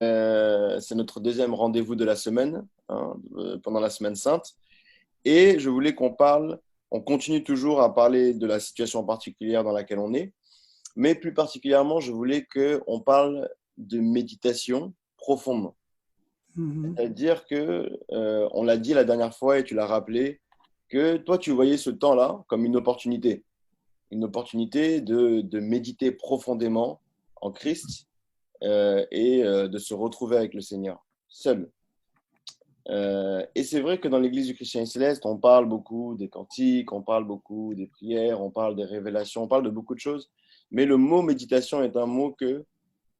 C'est notre deuxième rendez-vous de la semaine, hein, pendant la semaine sainte. Et je voulais on continue toujours à parler de la situation particulière dans laquelle on est, mais plus particulièrement, je voulais qu'on parle de méditation profonde. Mhm. C'est-à-dire que, on l'a dit la dernière fois et tu l'as rappelé, que toi, tu voyais ce temps-là comme une opportunité de méditer profondément en Christ et de se retrouver avec le Seigneur, seul. Et c'est vrai que dans l'Église du Christian Céleste, on parle beaucoup des cantiques, on parle beaucoup des prières, on parle des révélations, on parle de beaucoup de choses. Mais le mot méditation est un mot que,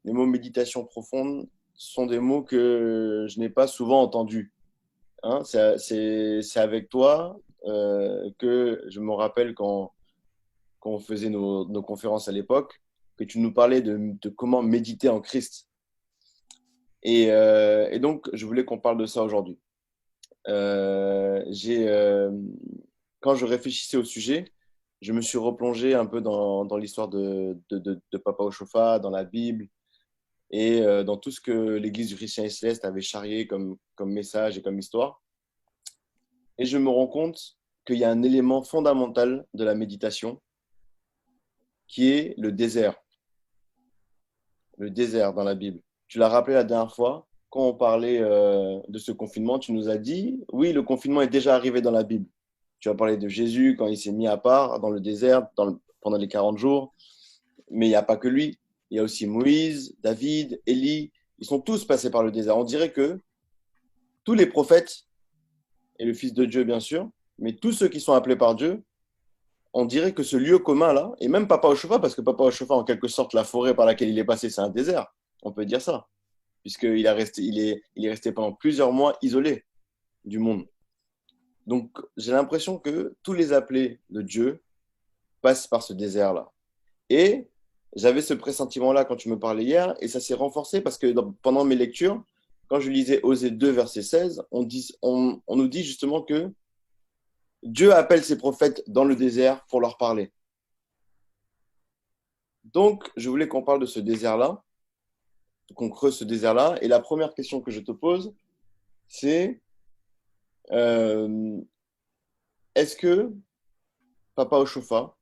les mots méditation profonde sont des mots que je n'ai pas souvent entendus. Hein, c'est avec toi que je me rappelle quand on faisait nos conférences à l'époque, que tu nous parlais de comment méditer en Christ. Et donc, je voulais qu'on parle de ça aujourd'hui. J'ai, quand je réfléchissais au sujet, je me suis replongé un peu dans l'histoire de Papa Ochofa, dans la Bible et dans tout ce que l'Église du Christian et Céleste avait charrié comme message et comme histoire. Et je me rends compte qu'il y a un élément fondamental de la méditation qui est le désert dans la Bible. Tu l'as rappelé la dernière fois, quand on parlait de ce confinement, tu nous as dit, oui, le confinement est déjà arrivé dans la Bible. Tu as parlé de Jésus quand il s'est mis à part dans le désert pendant les 40 jours. Mais il n'y a pas que lui. Il y a aussi Moïse, David, Élie. Ils sont tous passés par le désert. On dirait que tous les prophètes, et le Fils de Dieu bien sûr, mais tous ceux qui sont appelés par Dieu, on dirait que ce lieu commun-là, et même Papa Ochofa, parce que Papa Ochofa, en quelque sorte, la forêt par laquelle il est passé, c'est un désert. On peut dire ça. Il est resté pendant plusieurs mois isolé du monde. Donc, j'ai l'impression que tous les appelés de Dieu passent par ce désert-là. Et j'avais ce pressentiment-là quand tu me parlais hier, et ça s'est renforcé parce que pendant mes lectures, quand je lisais Osée 2, verset 16, on nous dit justement que Dieu appelle ses prophètes dans le désert pour leur parler. Donc, je voulais qu'on parle de ce désert-là, qu'on creuse ce désert-là. Et la première question que je te pose, c'est euh, est-ce que Papa Oshofa,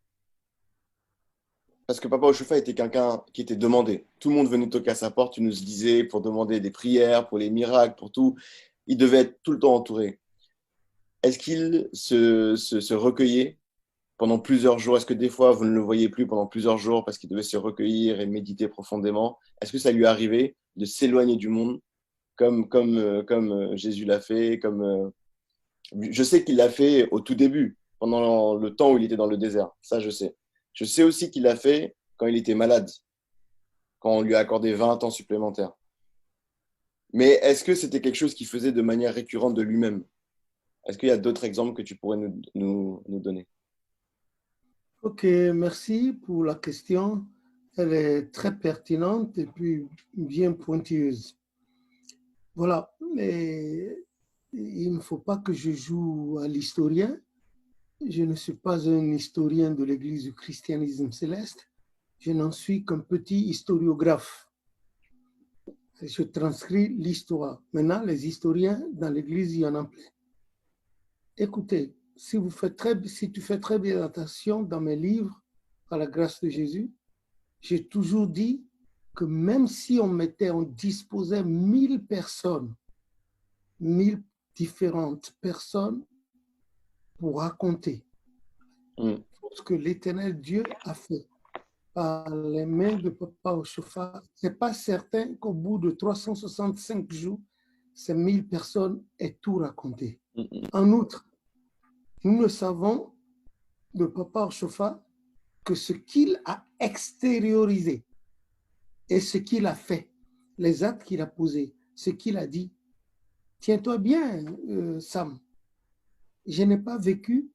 parce que Papa Oshofa était quelqu'un qui était demandé. Tout le monde venait toquer à sa porte, il nous disait pour demander des prières, pour les miracles, pour tout. Il devait être tout le temps entouré. Est-ce qu'il se recueillait pendant plusieurs jours? Est-ce que des fois, vous ne le voyez plus pendant plusieurs jours parce qu'il devait se recueillir et méditer profondément? Est-ce que ça lui arrivait de s'éloigner du monde comme Jésus l'a fait Je sais qu'il l'a fait au tout début, pendant le temps où il était dans le désert. Ça, je sais. Je sais aussi qu'il l'a fait quand il était malade, quand on lui a accordé 20 ans supplémentaires. Mais est-ce que c'était quelque chose qu'il faisait de manière récurrente de lui-même? Est-ce qu'il y a d'autres exemples que tu pourrais nous donner? Ok, merci pour la question. Elle est très pertinente et puis bien pointilleuse. Voilà, mais il ne faut pas que je joue à l'historien. Je ne suis pas un historien de l'Église du christianisme céleste. Je n'en suis qu'un petit historiographe. Je transcris l'histoire. Maintenant, les historiens dans l'Église, il y en a plein. Écoutez, si tu fais très bien attention dans mes livres, à la grâce de Jésus, j'ai toujours dit que même si on disposait 1000 personnes, 1000 différentes personnes pour raconter Mm, ce que l'Éternel Dieu a fait par les mains de Papa Ochofa, ce n'est pas certain qu'au bout de 365 jours, ces 1000 personnes aient tout raconté. mm, mm, En outre, nous ne savons de Papa Ochofa que ce qu'il a extériorisé et ce qu'il a fait, les actes qu'il a posés, ce qu'il a dit. Tiens-toi bien, Sam, je n'ai pas vécu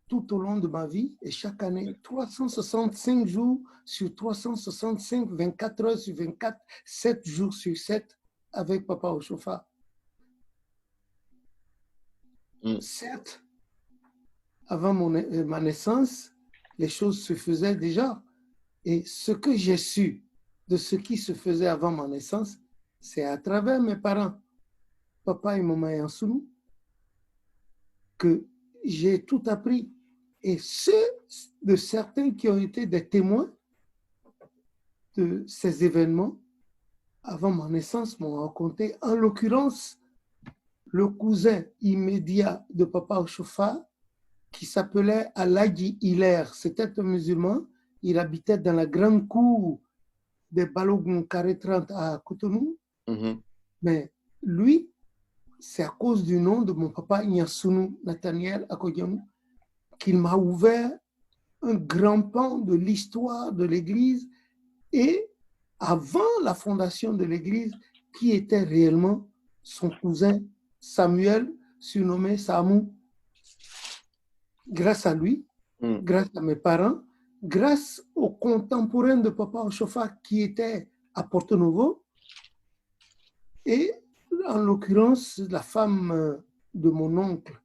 tout au long de ma vie et chaque année 365 jours sur 365, 24 heures sur 24, 7 jours sur 7 avec Papa Ochofa. mm. Certes, avant ma naissance, les choses se faisaient déjà. Et ce que j'ai su de ce qui se faisait avant ma naissance, c'est à travers mes parents, papa et maman Yansounou, que j'ai tout appris. Et ceux de certains qui ont été des témoins de ces événements avant ma naissance m'ont raconté, en l'occurrence, le cousin immédiat de papa Ochofa, qui s'appelait Alagi Hilaire. C'était un musulman. Il habitait dans la grande cour des Balogun Carré 30 à Cotonou. Mhm. Mais lui, c'est à cause du nom de mon papa Nyansounou Nathaniel Akoyamou qu'il m'a ouvert un grand pan de l'histoire de l'Église et avant la fondation de l'Église, qui était réellement son cousin Samuel, surnommé Samou. Grâce à lui, grâce à mes parents, grâce aux contemporains de papa Ochofa qui étaient à Porto Novo, et en l'occurrence, la femme de mon oncle,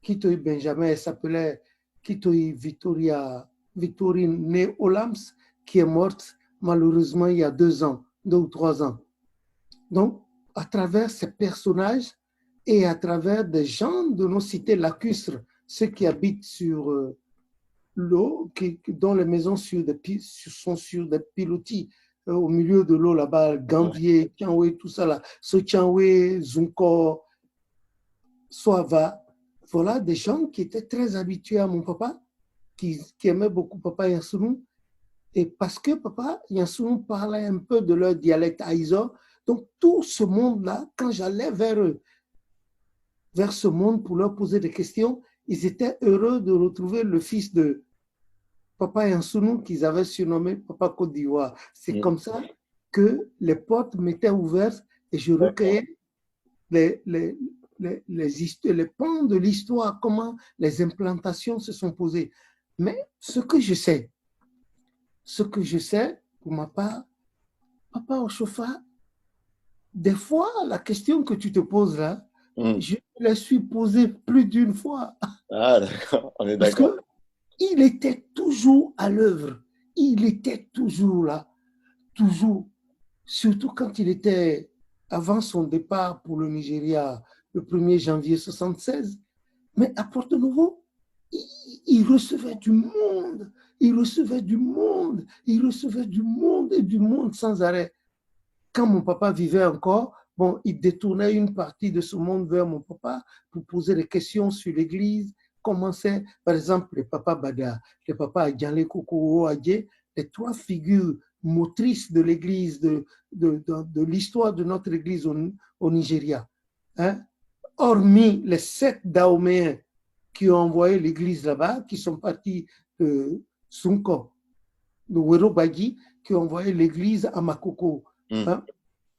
Kitoi Benjamin, elle s'appelait Kitoi Victorine née Olams, qui est morte malheureusement il y a 2 ans, 2 ou 3 ans. Donc, à travers ces personnages et à travers des gens de nos cités lacustres, ceux qui habitent sur l'eau, dont les maisons sont sur des pilotis, au milieu de l'eau là-bas, Gambier, Tianwe, tout ça là, ce Tianwe, Zunko, Soava, voilà des gens qui étaient très habitués à mon papa, qui aimaient beaucoup papa Yansounou. Et parce que papa Yansounou parlait un peu de leur dialecte aïzo, donc tout ce monde-là, quand j'allais vers eux, vers ce monde pour leur poser des questions, ils étaient heureux de retrouver le fils de papa Yansounou qu'ils avaient surnommé Papa Côte d'Ivoire. C'est comme ça que les portes m'étaient ouvertes et je recueillais les pans de l'histoire, comment les implantations se sont posées. Mais ce que je sais, pour ma part, papa Ochofa, des fois, la question que tu te poses là, je la suis posée plus d'une fois. Ah, d'accord, on est Parce d'accord. qu'il était toujours à l'œuvre. Il était toujours là. Toujours. Surtout quand il était, avant son départ pour le Nigeria, le 1er janvier 1976. Mais à Porto Novo, il recevait du monde. Il recevait du monde. Il recevait du monde et du monde sans arrêt. Quand mon papa vivait encore, bon, il détournait une partie de ce monde vers mon papa pour poser des questions sur l'Église. Comment c'est, par exemple, le papa Bada, le papa Adjanle Koko Adje, les 3 figures motrices de l'Église, de l'histoire de notre Église au Nigeria. Hein? Hormis les 7 Dahoméens qui ont envoyé l'Église là-bas, qui sont partis de Sunko, de Werobagi, qui ont envoyé l'Église à Makoko. Hein?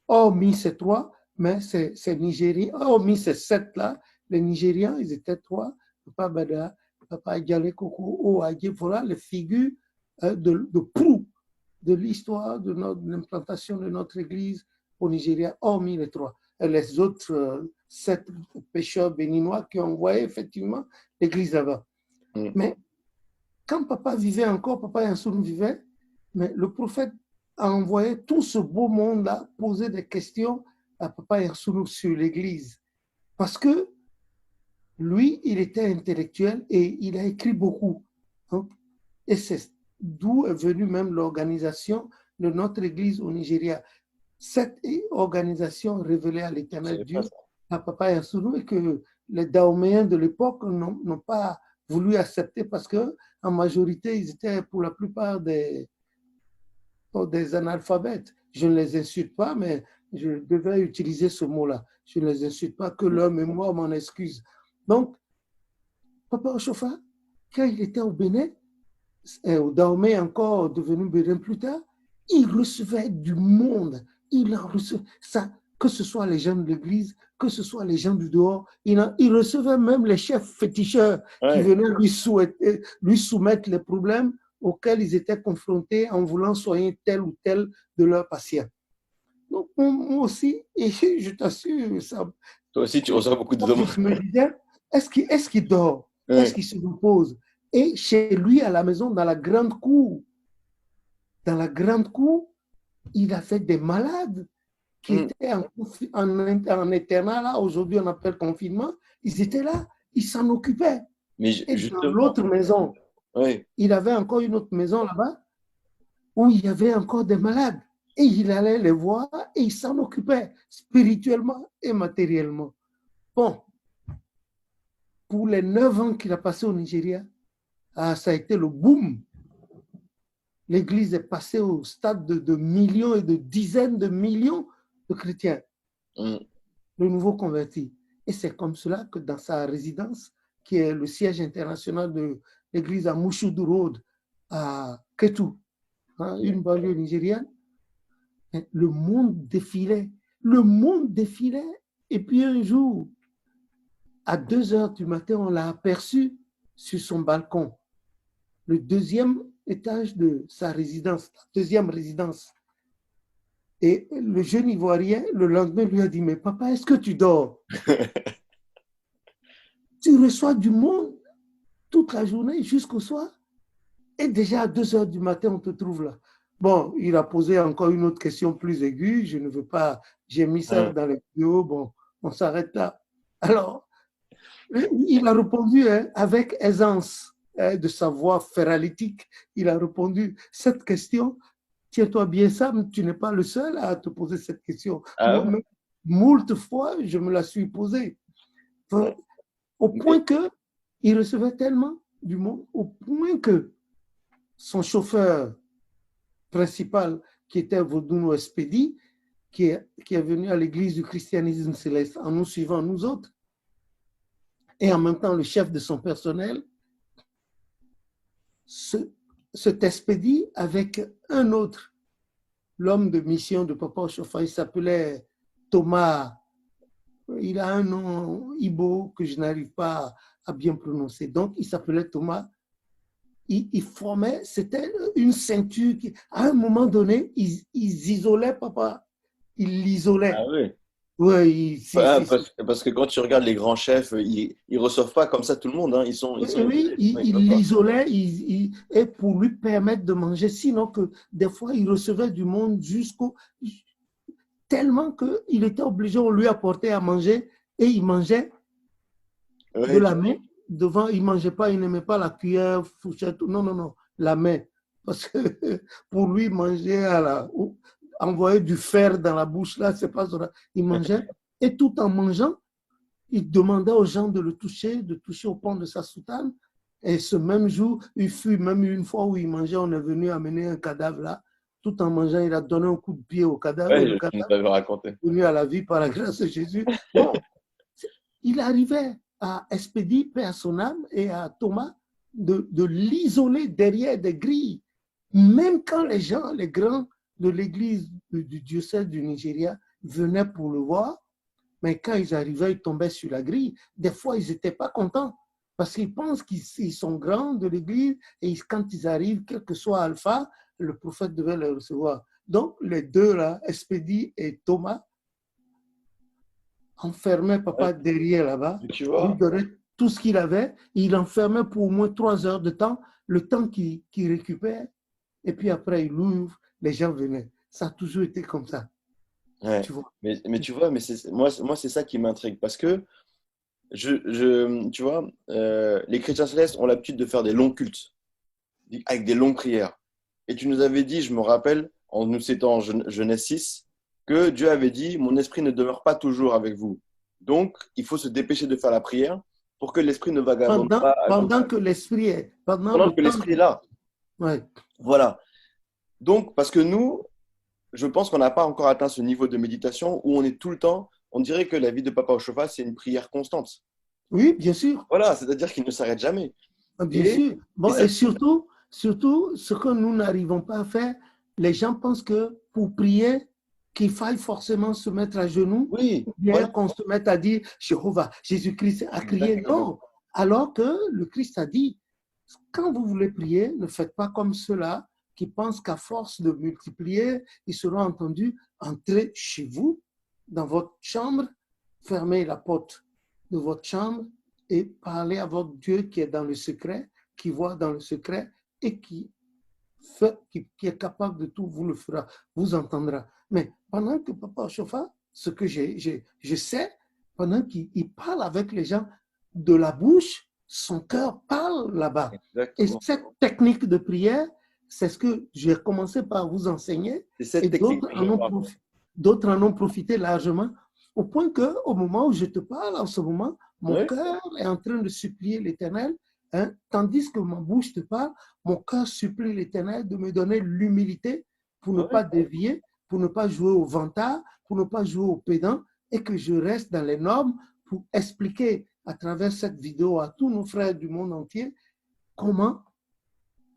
Hormis ces 3, mais ces Nigériens, hormis ces 7-là, les Nigériens, ils étaient 3, Papa Bada, Papa Adjale Koko, Oadje, voilà les figures de proue de l'histoire de l'implantation de notre église au Nigeria, hormis les 3. Et les autres 7 pêcheurs béninois qui ont envoyé effectivement l'église là-bas. Mais quand papa vivait encore, papa Yansounou vivait, mais le prophète a envoyé tout ce beau monde-là poser des questions à papa Yansounou sur l'église. Parce que lui, il était intellectuel et il a écrit beaucoup. Donc, et c'est d'où est venue même l'organisation de notre église au Nigeria. Cette organisation révélée à l'Éternel Dieu, à papa Yansounou, et que les Dahoméens de l'époque n'ont pas voulu accepter parce que en majorité, ils étaient pour la plupart des analphabètes. Je ne les insulte pas, mais je devais utiliser ce mot-là. Je ne les insulte pas, que leur mémoire m'en excuse. Donc, papa Ochofa, quand il était au Bénin, au Dahomey encore devenu Bénin plus tard, il recevait du monde. Il en recevait ça, que ce soit les gens de l'église, que ce soit les gens du dehors. Il recevait même les chefs féticheurs qui venaient lui soumettre les problèmes auxquels ils étaient confrontés en voulant soigner tel ou tel de leurs patients. Donc, moi aussi, et je t'assure, ça. Toi aussi, tu reçois beaucoup de demandes. Je me disais, est-ce qu'il dort? Est-ce qu'il se repose? Et chez lui, à la maison, dans la grande cour, il avait des malades qui étaient en internat, là, aujourd'hui on appelle confinement, ils étaient là, ils s'en occupaient. Mais Et dans justement, l'autre maison, oui. il avait encore une autre maison là-bas où il y avait encore des malades. Et il allait les voir et il s'en occupait spirituellement et matériellement. Bon, pour les 9 ans qu'il a passé au Nigeria, ça a été le boom. L'Église est passée au stade de millions et de dizaines de millions de chrétiens, de nouveaux convertis. Et c'est comme cela que dans sa résidence, qui est le siège international de l'Église à Mushudu Road, à Ketu, une banlieue nigérienne, le monde défilait. Le monde défilait. Et puis un jour, à 2 heures du matin, on l'a aperçu sur son balcon, le deuxième étage de sa résidence, la deuxième résidence. Et le jeune Ivoirien, le lendemain, lui a dit, mais papa, est-ce que tu dors? Tu reçois du monde toute la journée jusqu'au soir. Et déjà à 2 heures du matin, on te trouve là. Bon, il a posé encore une autre question plus aiguë. Je ne veux pas, j'ai mis ça dans les vidéos. Bon, on s'arrête là. Alors, il a répondu avec aisance de sa voix ferralytique. Il a répondu cette question. Tiens-toi bien, Sam, tu n'es pas le seul à te poser cette question. Moi-même, moult fois, je me la suis posée. Enfin, au point qu'il recevait tellement du monde, au point que son chauffeur principal, qui était Vodouno Espedi, qui est venu à l'église du christianisme céleste en nous suivant, nous autres, et en même temps le chef de son personnel, cet Espedi avec un autre, l'homme de mission de Papa Ochofa, il s'appelait Thomas. Il a un nom Ibo que je n'arrive pas à bien prononcer. Donc, il s'appelait Thomas. Il formait, c'était une ceinture qui, à un moment donné, ils isolaient Papa. Ils l'isolaient. Ah oui. Oui, parce que quand tu regardes les grands chefs, ils ne reçoivent pas comme ça tout le monde. Hein. Oui, il l'isolait et pour lui permettre de manger. Sinon, que des fois, il recevait du monde tellement qu'il était obligé, on lui apporter à manger et il mangeait de la main. Devant, il ne mangeait pas, il n'aimait pas la cuillère, fourchette. Non, non, non, la main. Parce que pour lui, manger envoyer du fer dans la bouche, là, c'est pas ça. Il mangeait. Et tout en mangeant, il demandait aux gens de toucher au pont de sa soutane. Et ce même jour, il fut même une fois où il mangeait, on est venu amener un cadavre là. Tout en mangeant, il a donné un coup de pied au cadavre. Ouais, et le cadavre est venu à la vie par la grâce de Jésus. Bon, il arrivait à Espédie, paix à son âme, et à Thomas de l'isoler derrière des grilles. Même quand les gens, les grands de l'église du diocèse du Nigeria venaient pour le voir, mais quand ils arrivaient, ils tombaient sur la grille. Des fois, ils n'étaient pas contents parce qu'ils pensent qu'ils sont grands de l'église et quand ils arrivent, quel que soit Alpha, le prophète devait les recevoir. Donc, les deux là, Espédie et Thomas, enfermaient Papa derrière là-bas, lui donnait tout ce qu'il avait, il l'enfermait pour au moins 3 heures de temps, le temps qu'il récupère, et puis après, il ouvre, les gens venaient. Ça a toujours été comme ça. Ouais. Tu vois. Mais tu vois, moi c'est ça qui m'intrigue parce que tu vois, les chrétiens célestes ont l'habitude de faire des longs cultes avec des longues prières. Et tu nous avais dit, je me rappelle, en nous citant en Genèse 6, que Dieu avait dit, mon esprit ne demeure pas toujours avec vous. Donc, il faut se dépêcher de faire la prière pour que l'esprit ne vagabonde pas. Pendant que l'esprit est. Pendant que l'esprit est là. Ouais. Voilà. Donc, parce que nous, je pense qu'on n'a pas encore atteint ce niveau de méditation où on est tout le temps, on dirait que la vie de Papa Ochofa, c'est une prière constante. Oui, bien sûr. Voilà, c'est-à-dire qu'il ne s'arrête jamais. Bien sûr. Bon, et surtout, ce que nous n'arrivons pas à faire, les gens pensent que pour prier, qu'il faille forcément se mettre à genoux, ou bien qu'on se mette à dire Jéhovah, Jésus-Christ, à crier. Exactement. Non. Alors que le Christ a dit, quand vous voulez prier, ne faites pas comme ceux-là qui pensent qu'à force de multiplier, ils seront entendus. Entrez chez vous, dans votre chambre, fermez la porte de votre chambre et parlez à votre Dieu qui est dans le secret, qui voit dans le secret et qui qui est capable de tout, vous le fera, vous entendra. Mais pendant que Papa Ochofa, ce que je sais, pendant qu'il parle avec les gens de la bouche, son cœur parle là-bas. Et Exactement. cette technique de prière, c'est ce que j'ai commencé par vous enseigner. C'est cette Et technique que je parle. d'autres en ont profité largement, au point qu'au moment où je te parle, en ce moment, mon Oui, cœur est en train de supplier l'Éternel, hein, tandis que ma bouche te parle, mon cœur supplie l'Éternel de me donner l'humilité pour ne oui, pas dévier, pour ne pas jouer au vantard, pour ne pas jouer au pédant, et que je reste dans les normes pour expliquer à travers cette vidéo à tous nos frères du monde entier comment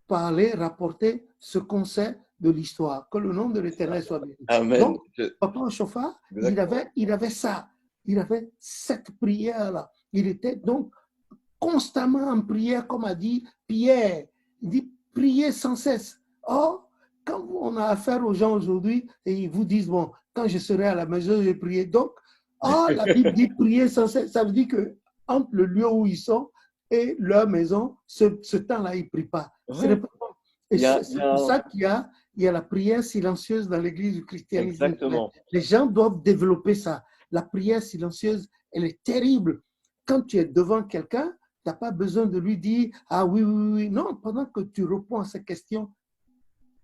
parler, rapporter ce qu'on sait de l'histoire. Que le nom de l'Éternel soit béni. amen. Donc, Papa Chauffard, Exactement. il avait ça. Il avait cette prière-là. Il était donc constamment en prière, comme a dit Pierre. Il dit prier sans cesse. Or, quand on a affaire aux gens aujourd'hui et ils vous disent, bon, quand je serai à la maison, je vais prier. Donc, la Bible dit prier sans cesse. Ça veut dire que entre le lieu où ils sont et leur maison, ce temps-là, ils ne prient pas. Ce n'est Ouais. pas bon. Et c'est pour ça qu'il y a la prière silencieuse dans l'église du christianisme. Exactement. Les gens doivent développer ça. La prière silencieuse, elle est terrible. Quand tu es devant quelqu'un, tu n'as pas besoin de lui dire « Ah oui, oui, oui ». Non, pendant que tu réponds à ces questions,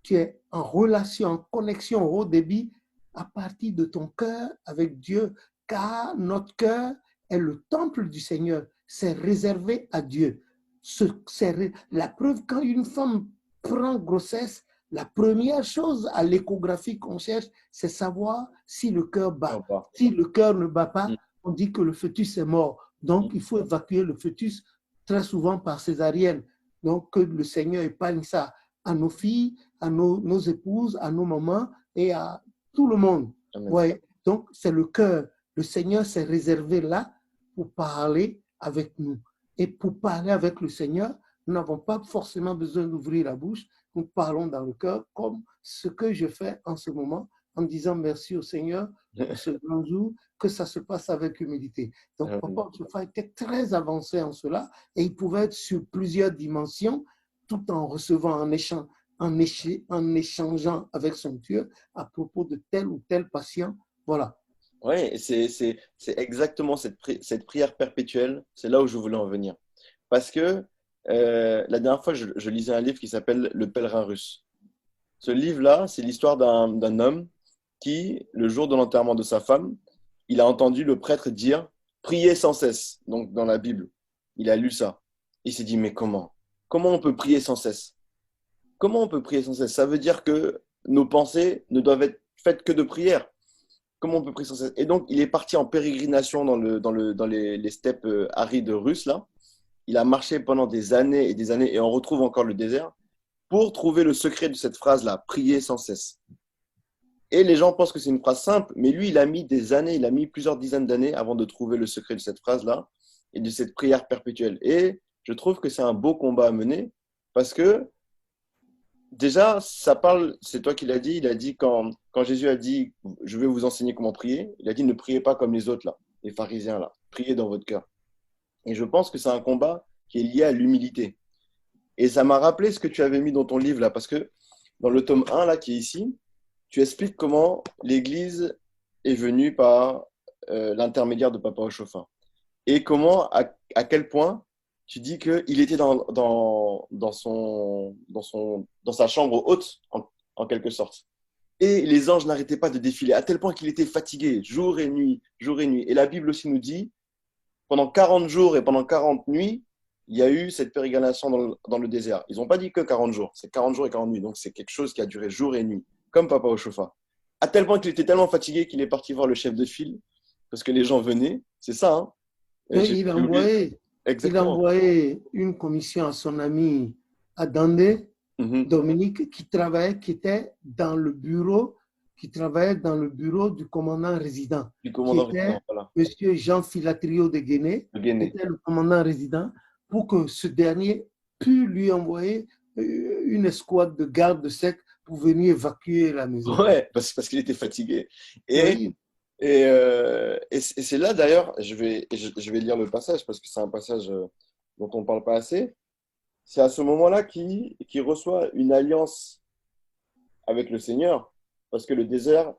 tu es en relation, en connexion au haut débit à partir de ton cœur avec Dieu, car notre cœur est le temple du Seigneur. C'est réservé à Dieu. C'est la preuve, quand une femme prend grossesse, la première chose à l'échographie qu'on cherche, c'est savoir si le cœur bat. Si le cœur ne bat pas, on dit que le fœtus est mort. Donc, il faut évacuer le fœtus très souvent par césarienne. Donc, que le Seigneur épargne ça à nos filles, à nos épouses, à nos mamans et à tout le monde. Ouais. Donc, c'est le cœur. Le Seigneur s'est réservé là pour parler avec nous. Et pour parler avec le Seigneur, nous n'avons pas forcément besoin d'ouvrir la bouche. Nous parlons dans le cœur, comme ce que je fais en ce moment, en disant merci au Seigneur pour ce grand jour, que ça se passe avec humilité. Donc, Papa Ochofa était très avancé en cela et il pouvait être sur plusieurs dimensions tout en recevant en échangeant avec son Dieu à propos de tel ou tel patient. Voilà. Oui, c'est exactement cette prière perpétuelle, c'est là où je voulais en venir. Parce que la dernière fois, je lisais un livre qui s'appelle Le Pèlerin russe. Ce livre-là, c'est l'histoire d'un homme qui, le jour de l'enterrement de sa femme, il a entendu le prêtre dire prier sans cesse, donc dans la Bible. Il a lu ça. Il s'est dit, mais comment? Comment on peut prier sans cesse? Comment on peut prier sans cesse? Ça veut dire que nos pensées ne doivent être faites que de prière. Comment on peut prier sans cesse? Et donc, il est parti en pérégrination dans les steppes arides russes, là. Il a marché pendant des années et des années, et on retrouve encore le désert, pour trouver le secret de cette phrase-là, prier sans cesse. Et les gens pensent que c'est une phrase simple, mais lui, il a mis des années, il a mis plusieurs dizaines d'années avant de trouver le secret de cette phrase-là et de cette prière perpétuelle. Et je trouve que c'est un beau combat à mener, parce que déjà, ça parle, c'est toi qui l'as dit, il a dit quand Jésus a dit « Je vais vous enseigner comment prier », il a dit « Ne priez pas comme les autres, là, les pharisiens, là, priez dans votre cœur ». Et je pense que c'est un combat qui est lié à l'humilité. Et ça m'a rappelé ce que tu avais mis dans ton livre, là, parce que dans le tome 1, là, qui est ici, tu expliques comment l'Église est venue par l'intermédiaire de Papa Ochofa. Et comment, à quel point, tu dis qu'il était dans sa chambre haute, en quelque sorte. Et les anges n'arrêtaient pas de défiler, à tel point qu'il était fatigué, jour et nuit, jour et nuit. Et la Bible aussi nous dit, pendant 40 jours et pendant 40 nuits, il y a eu cette pérégrination dans le désert. Ils n'ont pas dit que 40 jours, c'est 40 jours et 40 nuits. Donc c'est quelque chose qui a duré jour et nuit, comme Papa Ochofa. À tel point qu'il était tellement fatigué qu'il est parti voir le chef de file, parce que les gens venaient. C'est ça, hein? Et il a Exactement. envoyé une commission à son ami à Dandé, Dominique, qui était dans le bureau, qui travaillait dans le bureau du commandant résident, Du commandant qui était résident, voilà. M. Jean Filatrio de Guéné, qui était le commandant résident, pour que ce dernier pût lui envoyer une escouade de gardes de sec pour venir évacuer la maison. Ouais, parce qu'il était fatigué. Oui. Et c'est là d'ailleurs, je vais lire le passage parce que c'est un passage dont on ne parle pas assez. c'est à ce moment-là qu'il reçoit une alliance avec le Seigneur, parce que le désert,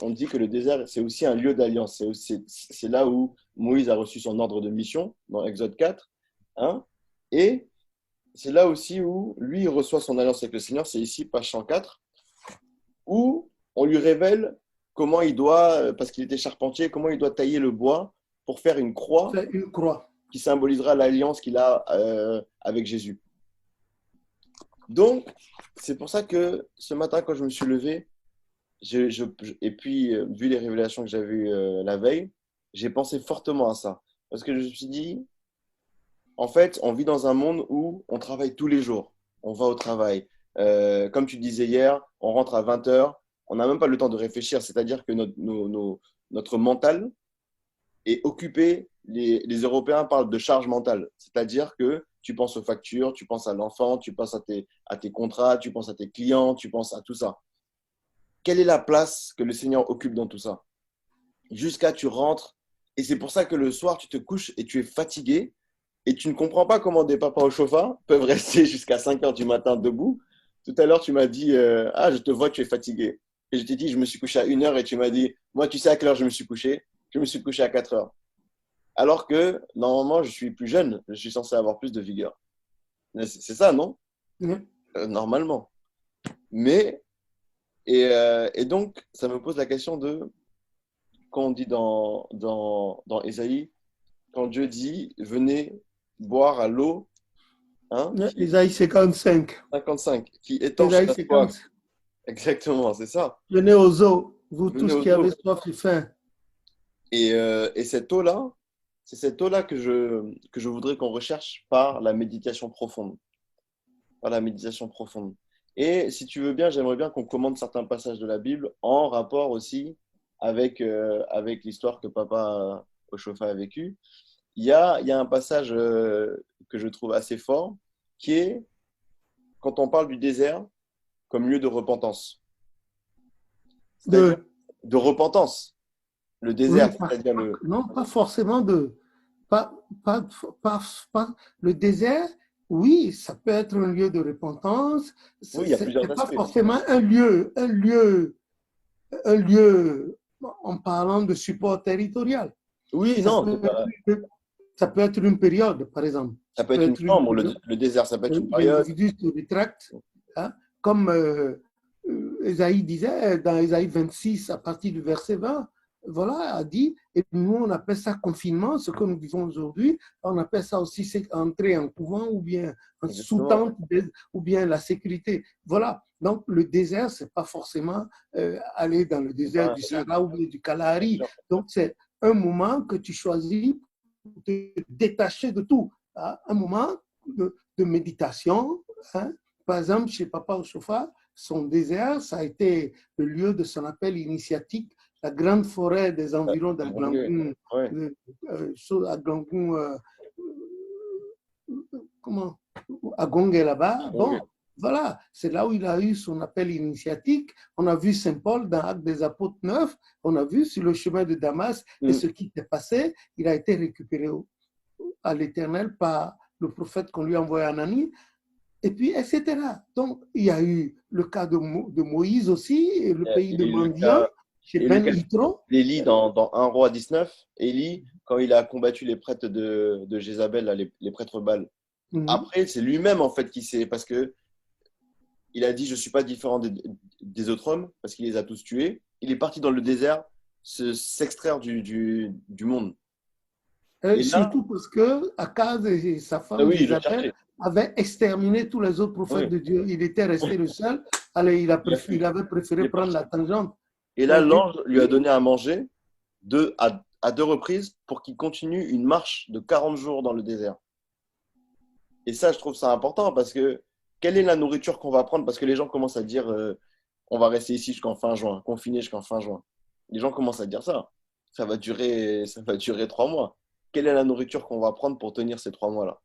on dit que le désert, c'est aussi un lieu d'alliance. C'est là où Moïse a reçu son ordre de mission, dans Exode 4. Hein, et c'est là aussi où lui il reçoit son alliance avec le Seigneur, c'est ici, page 104, où on lui révèle comment il doit, parce qu'il était charpentier, comment il doit tailler le bois pour faire une croix Faire une croix. qui symbolisera l'alliance qu'il a avec Jésus. Donc, c'est pour ça que ce matin, quand je me suis levé, et puis vu les révélations que j'avais eues la veille, j'ai pensé fortement à ça. Parce que je me suis dit, en fait, on vit dans un monde où on travaille tous les jours. On va au travail. Comme tu disais hier, on rentre à 20 heures. On n'a même pas le temps de réfléchir. C'est-à-dire que notre mental est occupé. Les Européens parlent de charge mentale. C'est-à-dire que tu penses aux factures, tu penses à l'enfant, tu penses à tes contrats, tu penses à tes clients, tu penses à tout ça. Quelle est la place que le Seigneur occupe dans tout ça? Jusqu'à tu rentres. Et c'est pour ça que le soir, tu te couches et tu es fatigué. Et tu ne comprends pas comment des papas au chauffard peuvent rester jusqu'à 5 heures du matin debout. Tout à l'heure, tu m'as dit ah, je te vois, tu es fatigué. Et je t'ai dit, je me suis couché à 1 heure et tu m'as dit, moi, tu sais à quelle heure je me suis couché? Je me suis couché à 4 heures. Alors que normalement, je suis plus jeune, je suis censé avoir plus de vigueur. C'est ça, non? Oui. Normalement. Mais, et donc, ça me pose la question de, quand on dit dans Ésaïe, quand Dieu dit, venez boire à l'eau, hein, Isaïe 55. 55, qui étanche Isaïe la soif. 50. Exactement, c'est ça. Venez aux eaux, vous Venez tous aux qui avez eaux. soif et faim. Et cette eau-là, c'est cette eau-là que je voudrais qu'on recherche par la méditation profonde. Par la méditation profonde. Et si tu veux bien, j'aimerais bien qu'on commente certains passages de la Bible en rapport aussi avec l'histoire que papa Oshofa a vécue. Il y a un passage que je trouve assez fort, qui est quand on parle du désert comme lieu de repentance. C'est-à-dire De, de repentance. Le oui, désert, c'est-à-dire non, pas forcément de. Pas, pas, le désert, oui, ça peut être un lieu de repentance. Oui, il y a plusieurs C'est pas aspects. forcément un lieu en parlant de support territorial. Oui, Ça non, peut être, ça peut être une période, par exemple. ça Ça peut peut être une être une chambre, période. le désert, ça peut être une période. L'individu se rétracte, hein, comme Esaïe disait dans Esaïe 26, à partir du verset 20, voilà, a dit, et nous on appelle ça confinement, ce que nous disons aujourd'hui, on appelle ça aussi entrer en couvent ou bien en Exactement. sous-tente ou bien la sécurité. Voilà, donc le désert, c'est pas forcément aller dans le C'est pas désert un du lieu, Sahara ou bien du bien Kalahari. sûr. Donc c'est un moment que tu choisis pour te détacher de tout, hein, un moment de méditation. Hein. Par exemple, chez Papa Ochofa, son désert, ça a été le lieu de son appel initiatique, la grande forêt des environs d'Aglangoun, Ouais. comment, à Gongé là-bas. Bon, voilà, c'est là où il a eu son appel initiatique. On a vu Saint Paul dans Actes des Apôtres 9, on a vu sur le chemin de Damas et ce qui s'est passé, il a été récupéré à l'Éternel par le prophète qu'on lui a envoyé Anani, et puis, etc. Donc, il y a eu le cas de Moïse aussi, et le pays de Mandian, chez Ben Yitro. Élie dans 1 roi 19, Élie, quand il a combattu les prêtres de Jézabel, là, les prêtres Baal. Après, c'est lui-même en fait qui s'est. Parce que il a dit je ne suis pas différent des autres hommes, parce qu'il les a tous tués. Il est parti dans le désert s'extraire du monde. Et là, surtout parce que Akaz et sa femme oui, il le Jézabel cherchait. avaient exterminé tous les autres prophètes Oui. de Dieu. Il était resté le seul. Allez, il avait préféré prendre la tangente. Et là, l'ange lui a donné à manger à 2 reprises pour qu'il continue une marche de 40 jours dans le désert. Et ça, je trouve ça important parce que quelle est la nourriture qu'on va prendre? Parce que les gens commencent à dire on va rester ici jusqu'en fin juin, confiné jusqu'en fin juin. Les gens commencent à dire ça. Ça va durer 3 mois. Quelle est la nourriture qu'on va prendre pour tenir ces 3 mois-là?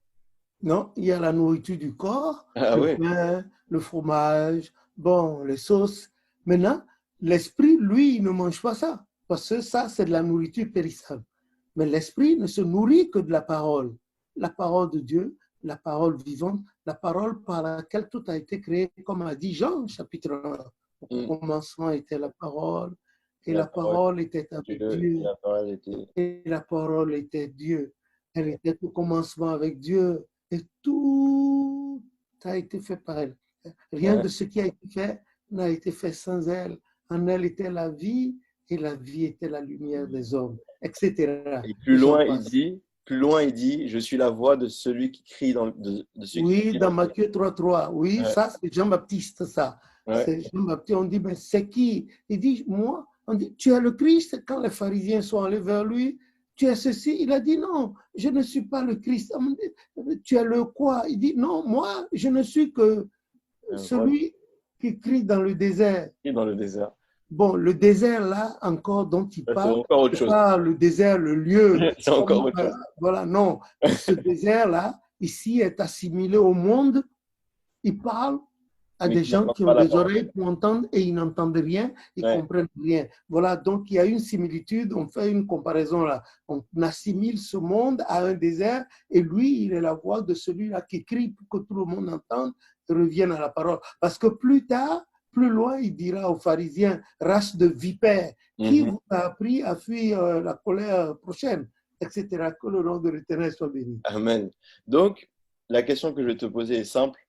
Non, il y a la nourriture du corps, Ah le oui, pain, le fromage, bon, les sauces. Maintenant, l'esprit, lui, il ne mange pas ça, parce que ça, c'est de la nourriture périssable. Mais l'esprit ne se nourrit que de la parole de Dieu, la parole vivante, la parole par laquelle tout a été créé, comme a dit Jean, chapitre 1. Au commencement était la parole, et la parole était avec Dieu, et la parole était Dieu. Elle était au commencement avec Dieu, et tout a été fait par elle. Rien de ce qui a été fait n'a été fait sans elle. En elle était la vie, et la vie était la lumière des hommes, etc. Et plus loin, il dit, je suis la voix de celui qui crie de celui Oui, qui crie dans Matthieu 3,3. Oui, Ouais. ça, c'est Jean-Baptiste, ça. Ouais. C'est Jean-Baptiste. On dit, mais c'est qui? Il dit, moi. On dit, tu es le Christ. Quand les pharisiens sont allés vers lui, tu es ceci. Il a dit, non, je ne suis pas le Christ. On dit, tu es le quoi? Il dit, non, moi, je ne suis que celui qui crie dans le désert. Qui dans le désert. Bon, le désert, là, encore, dont il parle, c'est pas le désert, le lieu. C'est encore autre chose. Voilà, non. Ce désert-là, ici, est assimilé au monde. Il parle à des gens qui ont des oreilles pour entendre et ils n'entendent rien, ils ne comprennent rien. Voilà, donc il y a une similitude, on fait une comparaison là. On assimile ce monde à un désert et lui, il est la voix de celui-là qui crie pour que tout le monde entende et revienne à la parole. Parce que plus tard, plus loin, il dira aux pharisiens, race de vipères, qui vous a appris à fuir la colère prochaine, etc. Que le nom de l'Éternel soit béni. Amen. Donc, la question que je vais te poser est simple,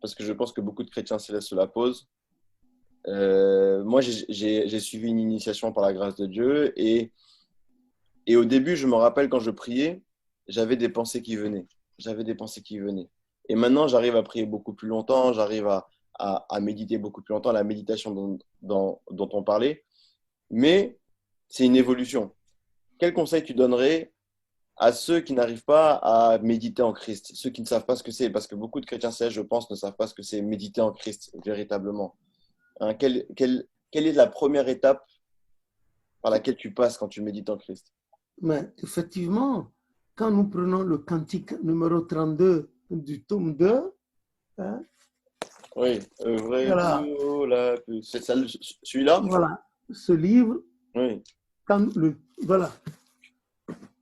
parce que je pense que beaucoup de chrétiens célestes se la posent. Moi, j'ai suivi une initiation par la grâce de Dieu et au début, je me rappelle quand je priais, j'avais des pensées qui venaient. Et maintenant, j'arrive à prier beaucoup plus longtemps, j'arrive à méditer beaucoup plus longtemps, la méditation dont on parlait. Mais c'est une évolution. Quel conseil tu donnerais à ceux qui n'arrivent pas à méditer en Christ, ceux qui ne savent pas ce que c'est, parce que beaucoup de chrétiens célestes, je pense, ne savent pas ce que c'est méditer en Christ véritablement. Hein, quelle est la première étape par laquelle tu passes quand tu médites en Christ? Mais effectivement, quand nous prenons le cantique numéro 32 du tome 2, hein, oui, voilà. C'est celui-là? Voilà, ce livre, oui. Voilà.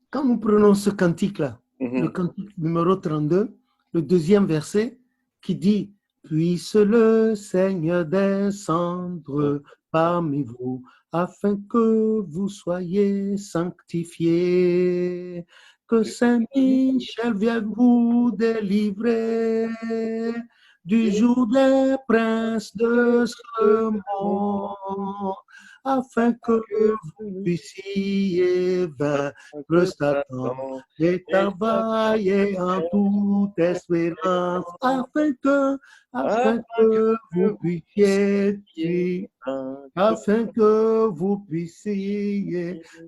Quand nous prenons ce cantique-là, le cantique numéro 32, le deuxième verset qui dit « Puisse le Seigneur descendre parmi vous, afin que vous soyez sanctifiés, que Saint Michel vienne vous délivrer du jour des princes de ce monde, afin que vous puissiez vaincre Satan et travailler en toute espérance, afin que vous puissiez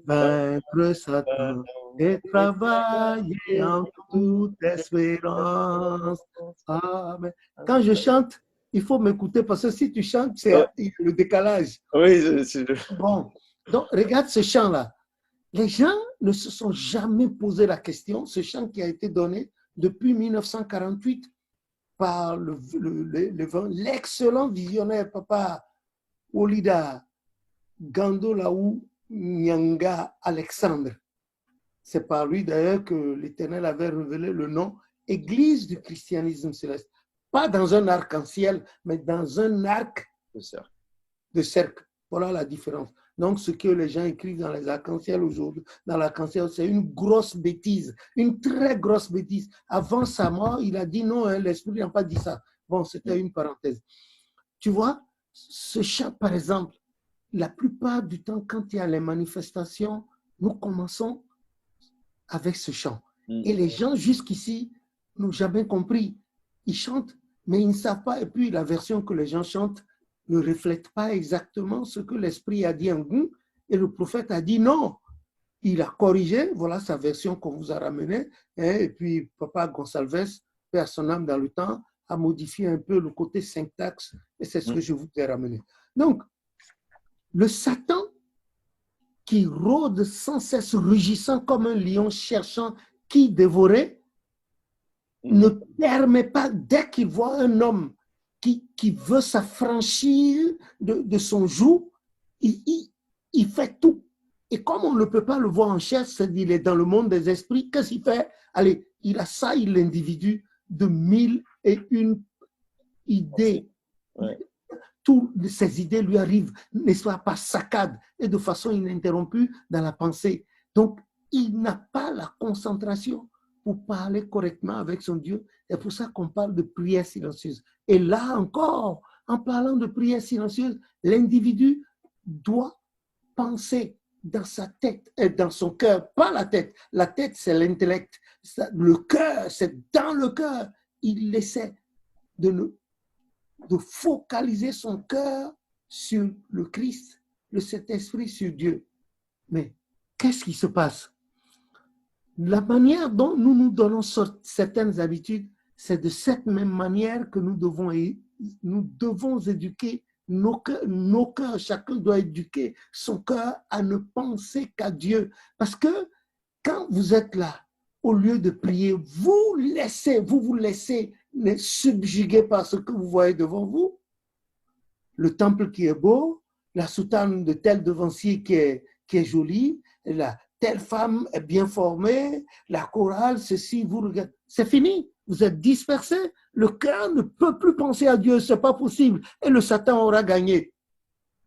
vaincre Satan et travailler en toute espérance. Amen. Quand je chante, il faut m'écouter parce que si tu chantes, c'est le décalage. Oui, c'est Bon, donc regarde ce chant-là. Les gens ne se sont jamais posé la question, ce chant qui a été donné depuis 1948 par l'excellent visionnaire Papa Olida Gandolaou Nyanga Alexandre. C'est par lui d'ailleurs que l'Éternel avait révélé le nom Église du christianisme céleste. Pas dans un arc-en-ciel, mais dans un arc de cercle. Voilà la différence. Donc, ce que les gens écrivent dans les arc-en-ciel aujourd'hui, dans l'arc-en-ciel, c'est une grosse bêtise, une très grosse bêtise. Avant sa mort, il a dit non, l'Esprit n'a pas dit ça. Bon, c'était une parenthèse. Tu vois, ce chant, par exemple, la plupart du temps, quand il y a les manifestations, nous commençons avec ce chant. Et les gens jusqu'ici n'ont jamais compris. Ils chantent, mais ils ne savent pas. Et puis, la version que les gens chantent ne reflète pas exactement ce que l'Esprit a dit en goût. Et le prophète a dit non. Il a corrigé. Voilà sa version qu'on vous a ramenée. Et puis, Papa Gonsalves, père son âme dans le temps, a modifié un peu le côté syntaxe. Et c'est ce que je vous ai ramené. Donc, le Satan qui rôde sans cesse, rugissant comme un lion cherchant qui dévorer, ne permet pas, dès qu'il voit un homme qui veut s'affranchir de son joug, il fait tout. Et comme on ne peut pas le voir en chair, c'est-à-dire il est dans le monde des esprits, qu'est-ce qu'il fait? Allez, il assaille l'individu de 1001 idées. Ouais. Toutes ces idées lui arrivent, n'est-ce pas, par saccade et de façon ininterrompue dans la pensée. Donc, il n'a pas la concentration pour parler correctement avec son Dieu. C'est pour ça qu'on parle de prière silencieuse. Et là encore, en parlant de prière silencieuse, l'individu doit penser dans sa tête et dans son cœur, pas la tête. La tête, c'est l'intellect. Le cœur, c'est dans le cœur. Il essaie de focaliser son cœur sur le Christ, le Saint-Esprit, sur Dieu. Mais qu'est-ce qui se passe? La manière dont nous nous donnons certaines habitudes, c'est de cette même manière que nous devons éduquer nos cœurs. Chacun doit éduquer son cœur à ne penser qu'à Dieu. Parce que quand vous êtes là, au lieu de prier, vous vous laissez subjuguer par ce que vous voyez devant vous. Le temple qui est beau, la soutane de tel devancier qui est jolie, telle femme est bien formée, la chorale, ceci, vous regardez. C'est fini, vous êtes dispersés. Le cœur ne peut plus penser à Dieu, ce n'est pas possible. Et le Satan aura gagné.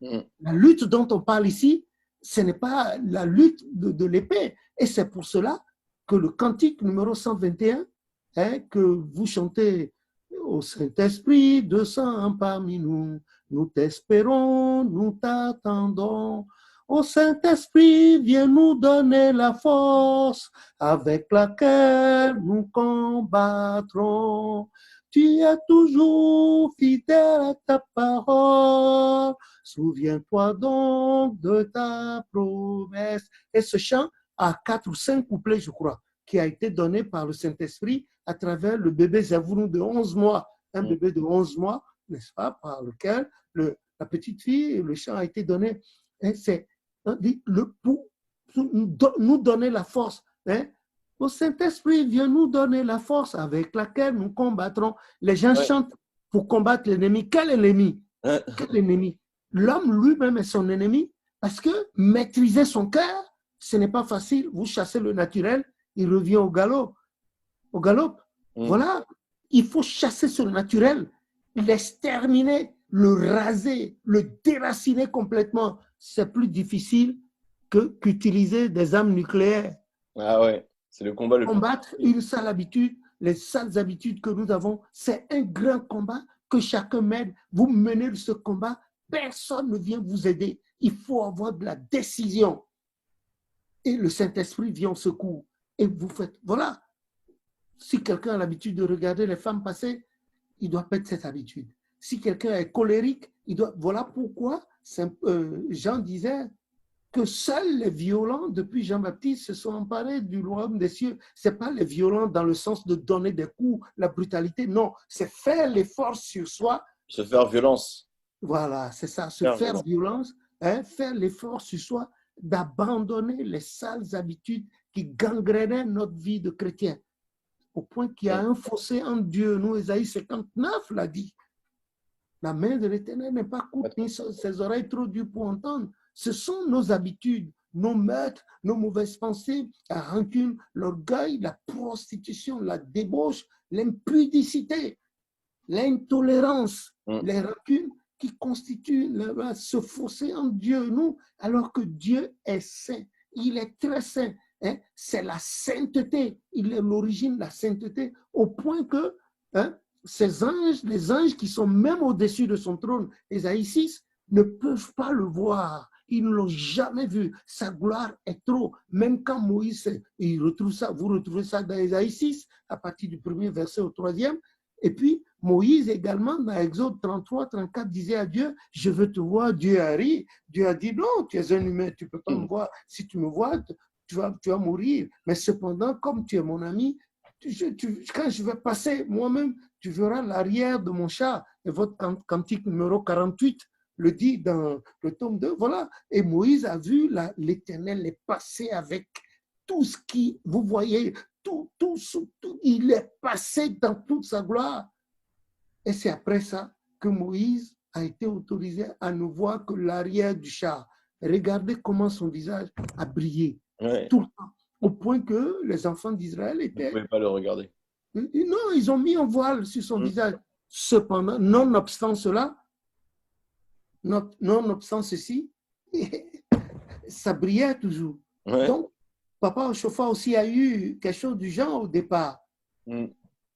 La lutte dont on parle ici, ce n'est pas la lutte de l'épée. Et c'est pour cela que le cantique numéro 121, que vous chantez au Saint-Esprit, descends parmi nous, nous t'espérons, nous t'attendons. Ô Saint-Esprit, viens nous donner la force avec laquelle nous combattrons. Tu es toujours fidèle à ta parole. Souviens-toi donc de ta promesse. Et ce chant a 4 ou 5 couplets, je crois, qui a été donné par le Saint-Esprit à travers le bébé Zavounou de 11 mois. Un bébé de 11 mois, n'est-ce pas, par lequel la petite fille, le chant a été donné. C'est pour nous donner la force. Au Saint-Esprit, viens nous donner la force avec laquelle nous combattrons. Les gens chantent pour combattre l'ennemi. Quel ennemi? Quel ennemi? L'homme lui-même est son ennemi parce que maîtriser son cœur, ce n'est pas facile. Vous chassez le naturel, il revient au galop. Au galop. Voilà. Il faut chasser ce naturel, l'exterminer, le raser, le déraciner complètement. C'est plus difficile qu'utiliser des armes nucléaires. Ah ouais, c'est le combat le plus combattre une sale habitude, les sales habitudes que nous avons, c'est un grand combat que chacun mène. Vous menez ce combat, personne ne vient vous aider. Il faut avoir de la décision. Et le Saint-Esprit vient au secours. Et vous faites, voilà. Si quelqu'un a l'habitude de regarder les femmes passer, il doit perdre cette habitude. Si quelqu'un est colérique, il doit. Voilà pourquoi Jean disait que seuls les violents, depuis Jean-Baptiste, se sont emparés du royaume des cieux. Ce n'est pas les violents dans le sens de donner des coups, la brutalité, non. C'est faire l'effort sur soi. Se faire violence. Voilà, c'est ça, se faire violence, faire l'effort sur soi, d'abandonner les sales habitudes qui gangrénaient notre vie de chrétien. Au point qu'il y a un fossé entre Dieu et nous, Ésaïe 59 l'a dit. La main de l'Éternel n'est pas courte, ni ses oreilles trop dures pour entendre. Ce sont nos habitudes, nos meurtres, nos mauvaises pensées, la rancune, l'orgueil, la prostitution, la débauche, l'impudicité, l'intolérance, les rancunes qui constituent ce fossé entre Dieu et nous, alors que Dieu est saint. Il est très saint. C'est la sainteté. Il est l'origine de la sainteté, au point que ces anges, les anges qui sont même au-dessus de son trône, Ésaïe 6, ne peuvent pas le voir. Ils ne l'ont jamais vu. Sa gloire est trop. Même quand Moïse, il retrouve ça, vous retrouvez ça dans Ésaïe 6, à partir du premier verset au troisième. Et puis, Moïse également, dans Exode 33, 34, disait à Dieu, je veux te voir. Dieu a ri. Dieu a dit, non, tu es un humain, tu ne peux pas me voir. Si tu me vois, tu vas mourir. Mais cependant, comme tu es mon ami, quand je vais passer moi-même, tu verras l'arrière de mon char. Et votre cantique numéro 48 le dit dans le tome 2. Voilà. Et Moïse a vu l'Éternel est passé avec tout ce qui, vous voyez, tout, il est passé dans toute sa gloire. Et c'est après ça que Moïse a été autorisé à ne voir que l'arrière du char. Regardez comment son visage a brillé tout le temps, au point que les enfants d'Israël étaient... Vous ne pouvez pas le regarder. Non, ils ont mis un voile sur son visage. Cependant, nonobstant cela, nonobstant ceci, ça brillait toujours. Ouais. Donc, Papa Ochofa aussi a eu quelque chose du genre au départ.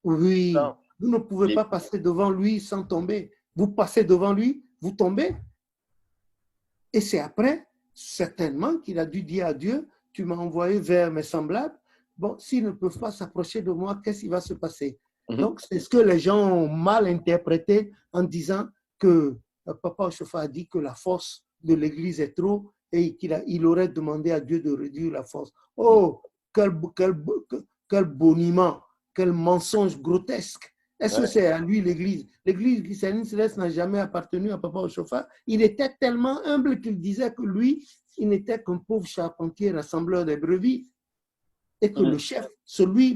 Oui, Non. vous ne pouvez pas passer devant lui sans tomber. Vous passez devant lui, vous tombez. Et c'est après, certainement, qu'il a dû dire à Dieu, tu m'as envoyé vers mes semblables. Bon, s'ils ne peuvent pas s'approcher de moi, qu'est-ce qui va se passer? Donc, c'est ce que les gens ont mal interprété en disant que Papa Ochofa a dit que la force de l'Église est trop et qu'il aurait demandé à Dieu de réduire la force. Oh, quel boniment, quel mensonge grotesque. Est-ce que c'est à lui l'Église? L'Église christienne céleste n'a jamais appartenu à Papa Ochofa. Il était tellement humble qu'il disait que lui, il n'était qu'un pauvre charpentier rassembleur des brebis. Et que le chef,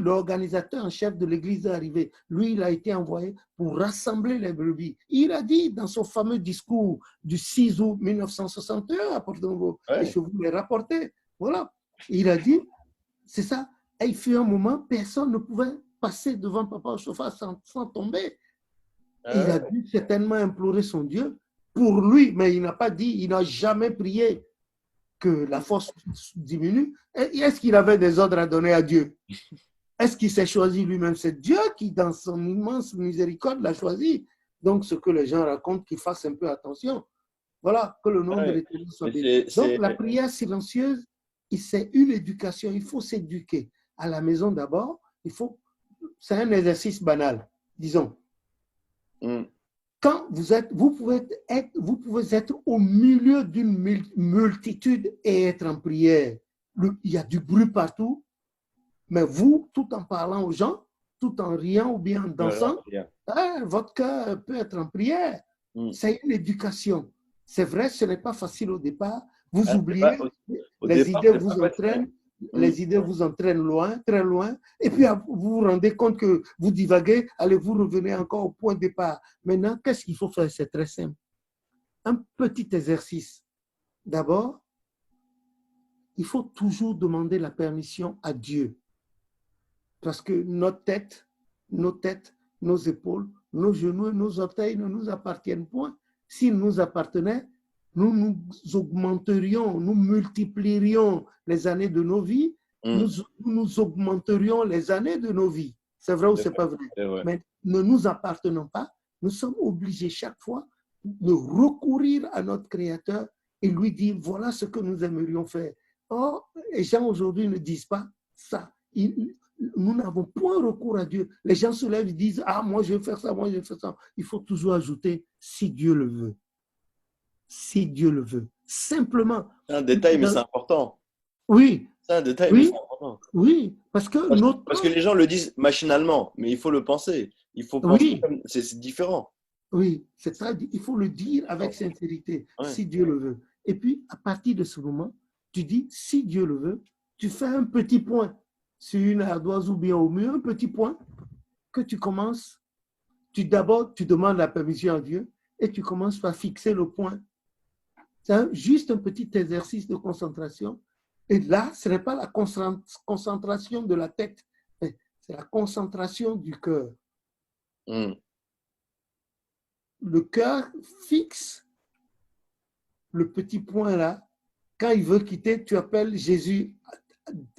l'organisateur en chef de l'Église est arrivé. Lui, il a été envoyé pour rassembler les brebis. Il a dit dans son fameux discours du 6 août 1961 à Porto-Novo, et je vous l'ai rapporté, voilà, il a dit, c'est ça, et il fut un moment, personne ne pouvait passer devant Papa Ochofa sans tomber. Il a dû certainement implorer son Dieu pour lui, mais il n'a pas dit, il n'a jamais prié que la force diminue. Est-ce qu'il avait des ordres à donner à Dieu? Est-ce qu'il s'est choisi lui-même? C'est Dieu qui, dans son immense miséricorde, l'a choisi. Donc, ce que les gens racontent, qu'ils fassent un peu attention. Voilà, que le nom de l'Éternel soit béni. Donc, la prière silencieuse, c'est une éducation. Il faut s'éduquer. À la maison d'abord, c'est un exercice banal, disons. Quand vous pouvez être au milieu d'une multitude et être en prière. Il y a du bruit partout, mais vous, tout en parlant aux gens, tout en riant ou bien en dansant, votre cœur peut être en prière. C'est une éducation. C'est vrai, ce n'est pas facile au départ. Vous oubliez, les idées vous entraînent. Les idées vous entraînent loin, très loin, et puis vous vous rendez compte que vous divaguez, allez-vous revenir encore au point de départ. Maintenant, qu'est-ce qu'il faut faire? C'est très simple. Un petit exercice. D'abord, il faut toujours demander la permission à Dieu. Parce que notre tête, nos épaules, nos genoux et nos orteils ne nous appartiennent point. S'ils nous appartenaient, nous augmenterions, nous multiplierions les années de nos vies, nous augmenterions les années de nos vies. C'est vrai ou c'est pas vrai? Mais ne nous appartenons pas, nous sommes obligés chaque fois de recourir à notre Créateur et lui dire, voilà ce que nous aimerions faire. Or, les gens aujourd'hui ne disent pas ça. Nous n'avons point recours à Dieu. Les gens se lèvent et disent, ah, moi je vais faire ça, moi je vais faire ça. Il faut toujours ajouter, si Dieu le veut. Si Dieu le veut. Simplement. C'est un détail, mais c'est important. Oui. C'est un détail, mais c'est important. Oui, parce que les gens le disent machinalement, mais il faut le penser. Il faut penser, c'est différent. Oui, il faut le dire avec sincérité, si Dieu le veut. Et puis, à partir de ce moment, tu dis, si Dieu le veut, tu fais un petit point sur une ardoise ou bien au mur, un petit point que tu commences. D'abord, tu demandes la permission à Dieu et tu commences par fixer le point. C'est juste un petit exercice de concentration. Et là, ce n'est pas la concentration de la tête, c'est la concentration du cœur. Le cœur fixe le petit point là. Quand il veut quitter, tu appelles Jésus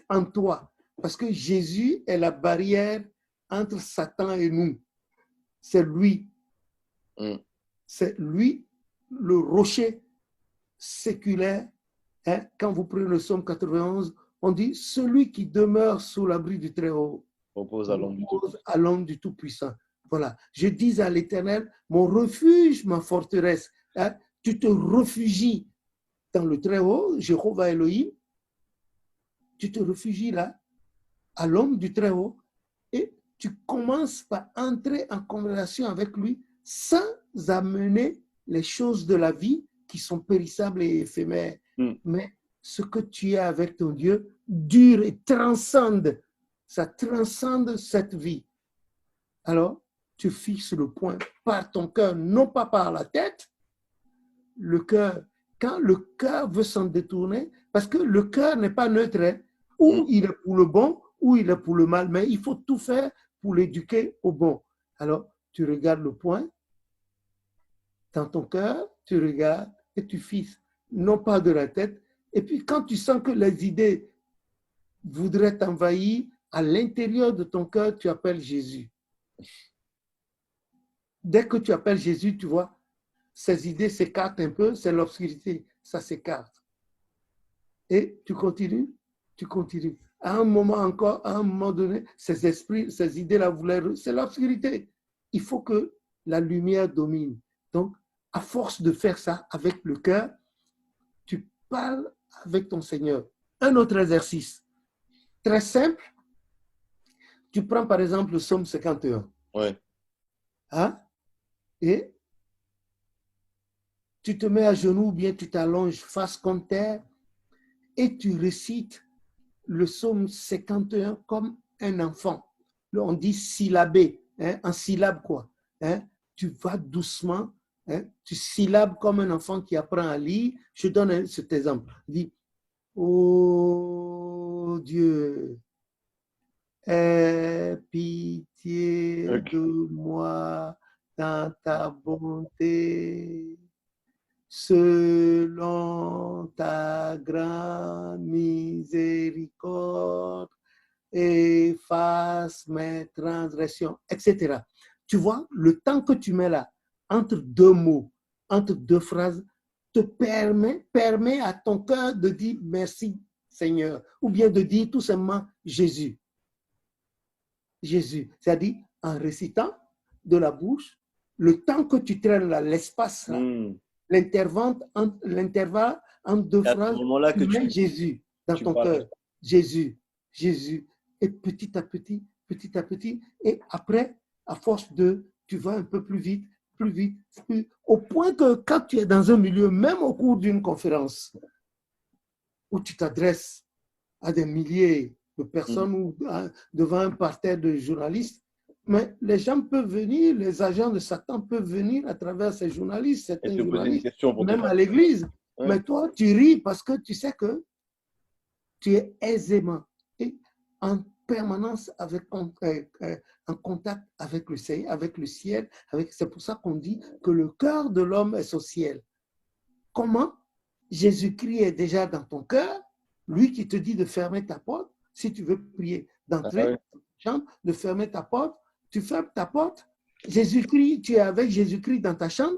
en toi. Parce que Jésus est la barrière entre Satan et nous. C'est lui. C'est lui, le rocher séculaire. Quand vous prenez le psaume 91, on dit, celui qui demeure sous l'abri du Très-Haut repose à l'ombre du Tout-Puissant. Voilà. Je dis à l'Éternel, mon refuge, ma forteresse. Tu te réfugies dans le Très-Haut, Jéhovah Elohim. Tu te réfugies là, à l'ombre du Très-Haut, et tu commences par entrer en conversation avec lui sans amener les choses de la vie qui sont périssables et éphémères. Mais ce que tu es avec ton Dieu dure et transcende. Ça transcende cette vie. Alors, tu fixes le point par ton cœur, non pas par la tête. Le cœur, quand le cœur veut s'en détourner, parce que le cœur n'est pas neutre, ou il est pour le bon, ou il est pour le mal, mais il faut tout faire pour l'éduquer au bon. Alors, tu regardes le point dans ton cœur, tu regardes et tu fixes, non pas de la tête. Et puis, quand tu sens que les idées voudraient t'envahir, à l'intérieur de ton cœur, tu appelles Jésus. Dès que tu appelles Jésus, tu vois, ces idées s'écartent un peu, c'est l'obscurité, ça s'écarte. Et tu continues, tu continues. À un moment encore, à un moment donné, ces esprits, ces idées-là voulaient, c'est l'obscurité. Il faut que la lumière domine. Donc, à force de faire ça avec le cœur, tu parles avec ton Seigneur. Un autre exercice, très simple. Tu prends par exemple le psaume 51. Ouais. Hein? Et tu te mets à genoux ou bien tu t'allonges face contre terre et tu récites le psaume 51 comme un enfant. On dit syllabé, hein, en syllabe quoi. Hein? Tu vas doucement, hein, tu syllabes comme un enfant qui apprend à lire. Je donne cet exemple. Dis, oh Dieu, aie pitié Ok. de moi dans ta bonté. Selon ta grande miséricorde, efface mes transgressions, etc. Tu vois, le temps que tu mets là, entre deux mots, entre deux phrases, te permet à ton cœur de dire merci Seigneur, ou bien de dire tout simplement Jésus. Jésus, c'est-à-dire en récitant de la bouche, le temps que tu traînes là, l'espace là, l'intervalle entre deux phrases, tu mets Jésus dans ton cœur. Jésus, Jésus. Et petit à petit, et après, à force de, tu vas un peu plus vite, au point que quand tu es dans un milieu, même au cours d'une conférence, où tu t'adresses à des milliers de personnes ou devant un parterre de journalistes, mais les gens peuvent venir, les agents de Satan peuvent venir à travers ces journalistes, certains journalistes, même à l'église. Ouais. Mais toi, tu ris parce que tu sais que tu es aisément et en permanence en contact avec le ciel. C'est pour ça qu'on dit que le cœur de l'homme est au ciel. Comment? Jésus-Christ est déjà dans ton cœur, lui qui te dit de fermer ta porte, si tu veux prier, d'entrer dans ta chambre, de fermer ta porte, tu fermes ta porte, Jésus-Christ, tu es avec Jésus-Christ dans ta chambre,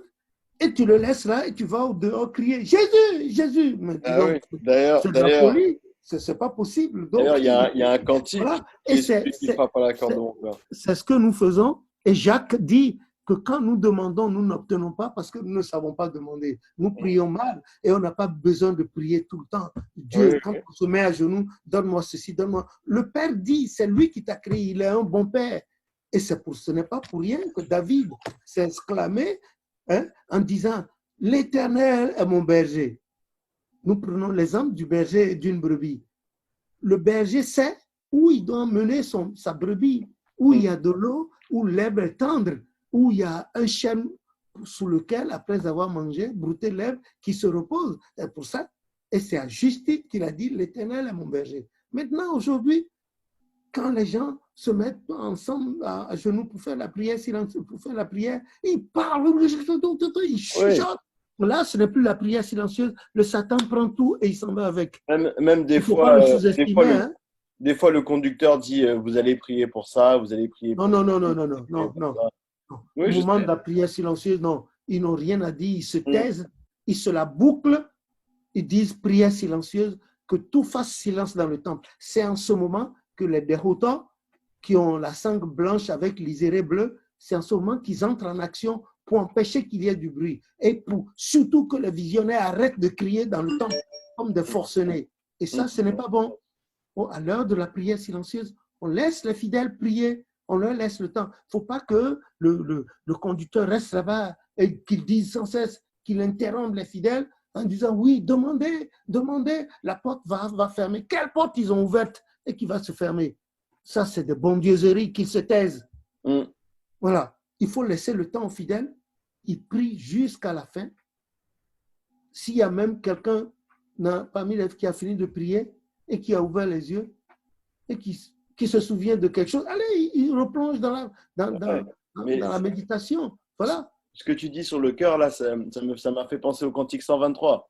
et tu le laisses là, et tu vas au dehors crier, Jésus, Jésus. Mais oui. D'ailleurs, c'est de la folie, c'est pas possible. D'ailleurs, il y a un cantique voilà. Et qui frappe à la corde de mon cœur. C'est ce que nous faisons, et Jacques dit, que quand nous demandons, nous n'obtenons pas parce que nous ne savons pas demander. Nous prions mal et on n'a pas besoin de prier tout le temps. Dieu, quand on se met à genoux, donne-moi ceci, donne-moi. Le Père dit, c'est lui qui t'a créé, il est un bon Père. Et ce n'est pas pour rien que David s'est exclamé en disant, l'Éternel est mon berger. Nous prenons l'exemple du berger et d'une brebis. Le berger sait où il doit mener sa brebis, où il y a de l'eau, où l'herbe est tendre, où il y a un chêne sous lequel, après avoir mangé, brouté l'herbe, qui se repose. C'est pour ça, et c'est à juste titre qu'il a dit, l'Éternel est mon berger. Maintenant, aujourd'hui, quand les gens se mettent ensemble à genoux pour faire la prière silencieuse, ils parlent, ils chuchotent. Là, ce n'est plus la prière silencieuse. Le Satan prend tout et il s'en va avec. Même des fois, des fois, le conducteur dit vous allez prier pour ça, vous allez prier pour ça. Non. Oui, au moment de la prière silencieuse, non. Ils n'ont rien à dire. Ils se taisent, ils se la bouclent. Ils disent prière silencieuse, que tout fasse silence dans le temple. C'est en ce moment que les déroutants, qui ont la sangle blanche avec l'iséré bleu, c'est en ce moment qu'ils entrent en action pour empêcher qu'il y ait du bruit et pour surtout que les visionnaires arrêtent de crier dans le temple comme des forcenés. Et ça, ce n'est pas bon. À l'heure de la prière silencieuse, on laisse les fidèles prier, on leur laisse le temps. Il ne faut pas que le conducteur reste là-bas et qu'il dise sans cesse, qu'il interrompe les fidèles en disant oui, demandez, la porte va fermer. Quelle porte ils ont ouverte et qui va se fermer? Ça, c'est de bondieuseries qui se taisent. Voilà. Il faut laisser le temps aux fidèles. Ils prient jusqu'à la fin. S'il y a même quelqu'un parmi les qui a fini de prier et qui a ouvert les yeux et qui qui se souvient de quelque chose, allez, il replonge dans Ouais. Mais la méditation. Voilà. ce que tu dis sur le cœur, là, ça m'a fait penser au Cantique 123.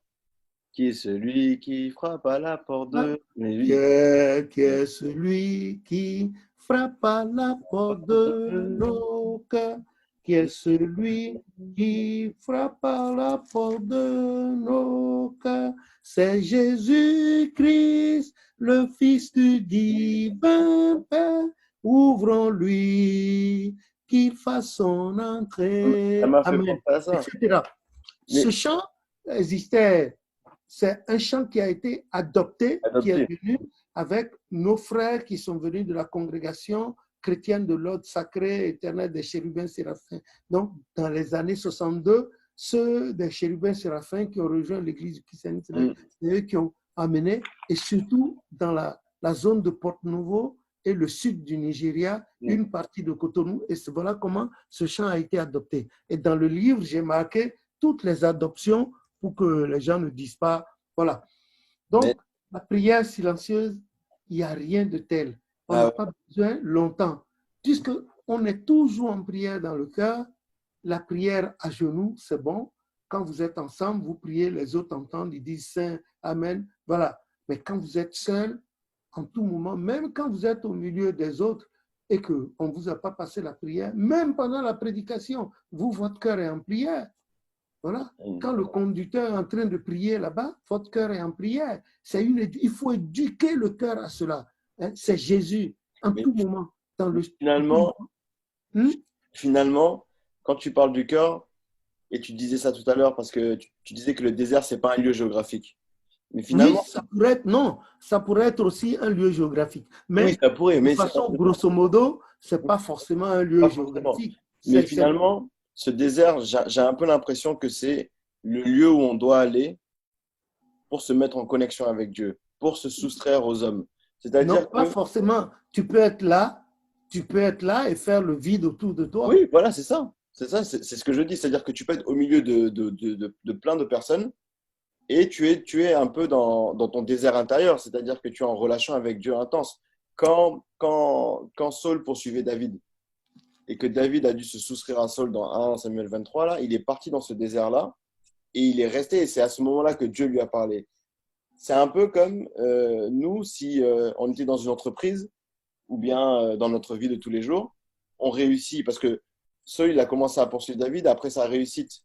Qui est celui qui frappe à la porte de... Mais Qui lui, est celui qui frappe à la porte de nos cœurs? Qui est celui qui frappe à la porte de nos cœurs? C'est Jésus-Christ, le Fils du divin Père. Ouvrons-lui, qu'il fasse son entrée. ça m'a fait Amen. penser à ça. Etc. Ce Mais chant existait. C'est un chant qui a été adopté, qui est adopté. venu avec nos frères qui sont venus de la congrégation chrétienne de l'ordre sacré éternel des chérubins séraphins. Donc, dans les années 62, ceux des chérubins séraphins qui ont rejoint l'église du christianisme, c'est eux qui ont amené, et surtout dans la zone de Porto-Novo et le sud du Nigeria, une partie de Cotonou, et voilà comment ce chant a été adopté. Et dans le livre, j'ai marqué toutes les adoptions pour que les gens ne disent pas, voilà. Donc, la prière silencieuse, il n'y a rien de tel. On n'a pas besoin longtemps. Puisqu'on est toujours en prière dans le cœur, la prière à genoux, c'est bon. Quand vous êtes ensemble, vous priez, les autres entendent, ils disent Saint, Amen, voilà. Mais quand vous êtes seul, en tout moment, même quand vous êtes au milieu des autres et qu'on ne vous a pas passé la prière, même pendant la prédication, vous, votre cœur est en prière. Voilà. Quand le conducteur est en train de prier là-bas, votre cœur est en prière. Il faut éduquer le cœur à cela. C'est Jésus, en tout moment. Finalement, quand tu parles du cœur, et tu disais ça tout à l'heure parce que tu disais que le désert, ce n'est pas un lieu géographique. Mais finalement, oui, ça pourrait être aussi un lieu géographique. Mais oui, ça pourrait, de façon, grosso modo, ce n'est pas forcément un lieu géographique. Mais finalement, ce désert, j'ai un peu l'impression que c'est le lieu où on doit aller pour se mettre en connexion avec Dieu, pour se soustraire aux hommes. C'est-à-dire non, pas forcément. Tu peux être là et faire le vide autour de toi. Oui, voilà, c'est ça. C'est ça, c'est ce que je dis. C'est-à-dire que tu peux être au milieu de plein de personnes et tu es un peu dans ton désert intérieur, c'est-à-dire que tu es en relation avec Dieu intense. Quand Saul poursuivait David et que David a dû se soustraire à Saul dans 1 Samuel 23, là, il est parti dans ce désert-là et il est resté. Et c'est à ce moment-là que Dieu lui a parlé. C'est un peu comme nous, si on était dans une entreprise ou bien dans notre vie de tous les jours, on réussit parce que Saul, il a commencé à poursuivre David après sa réussite,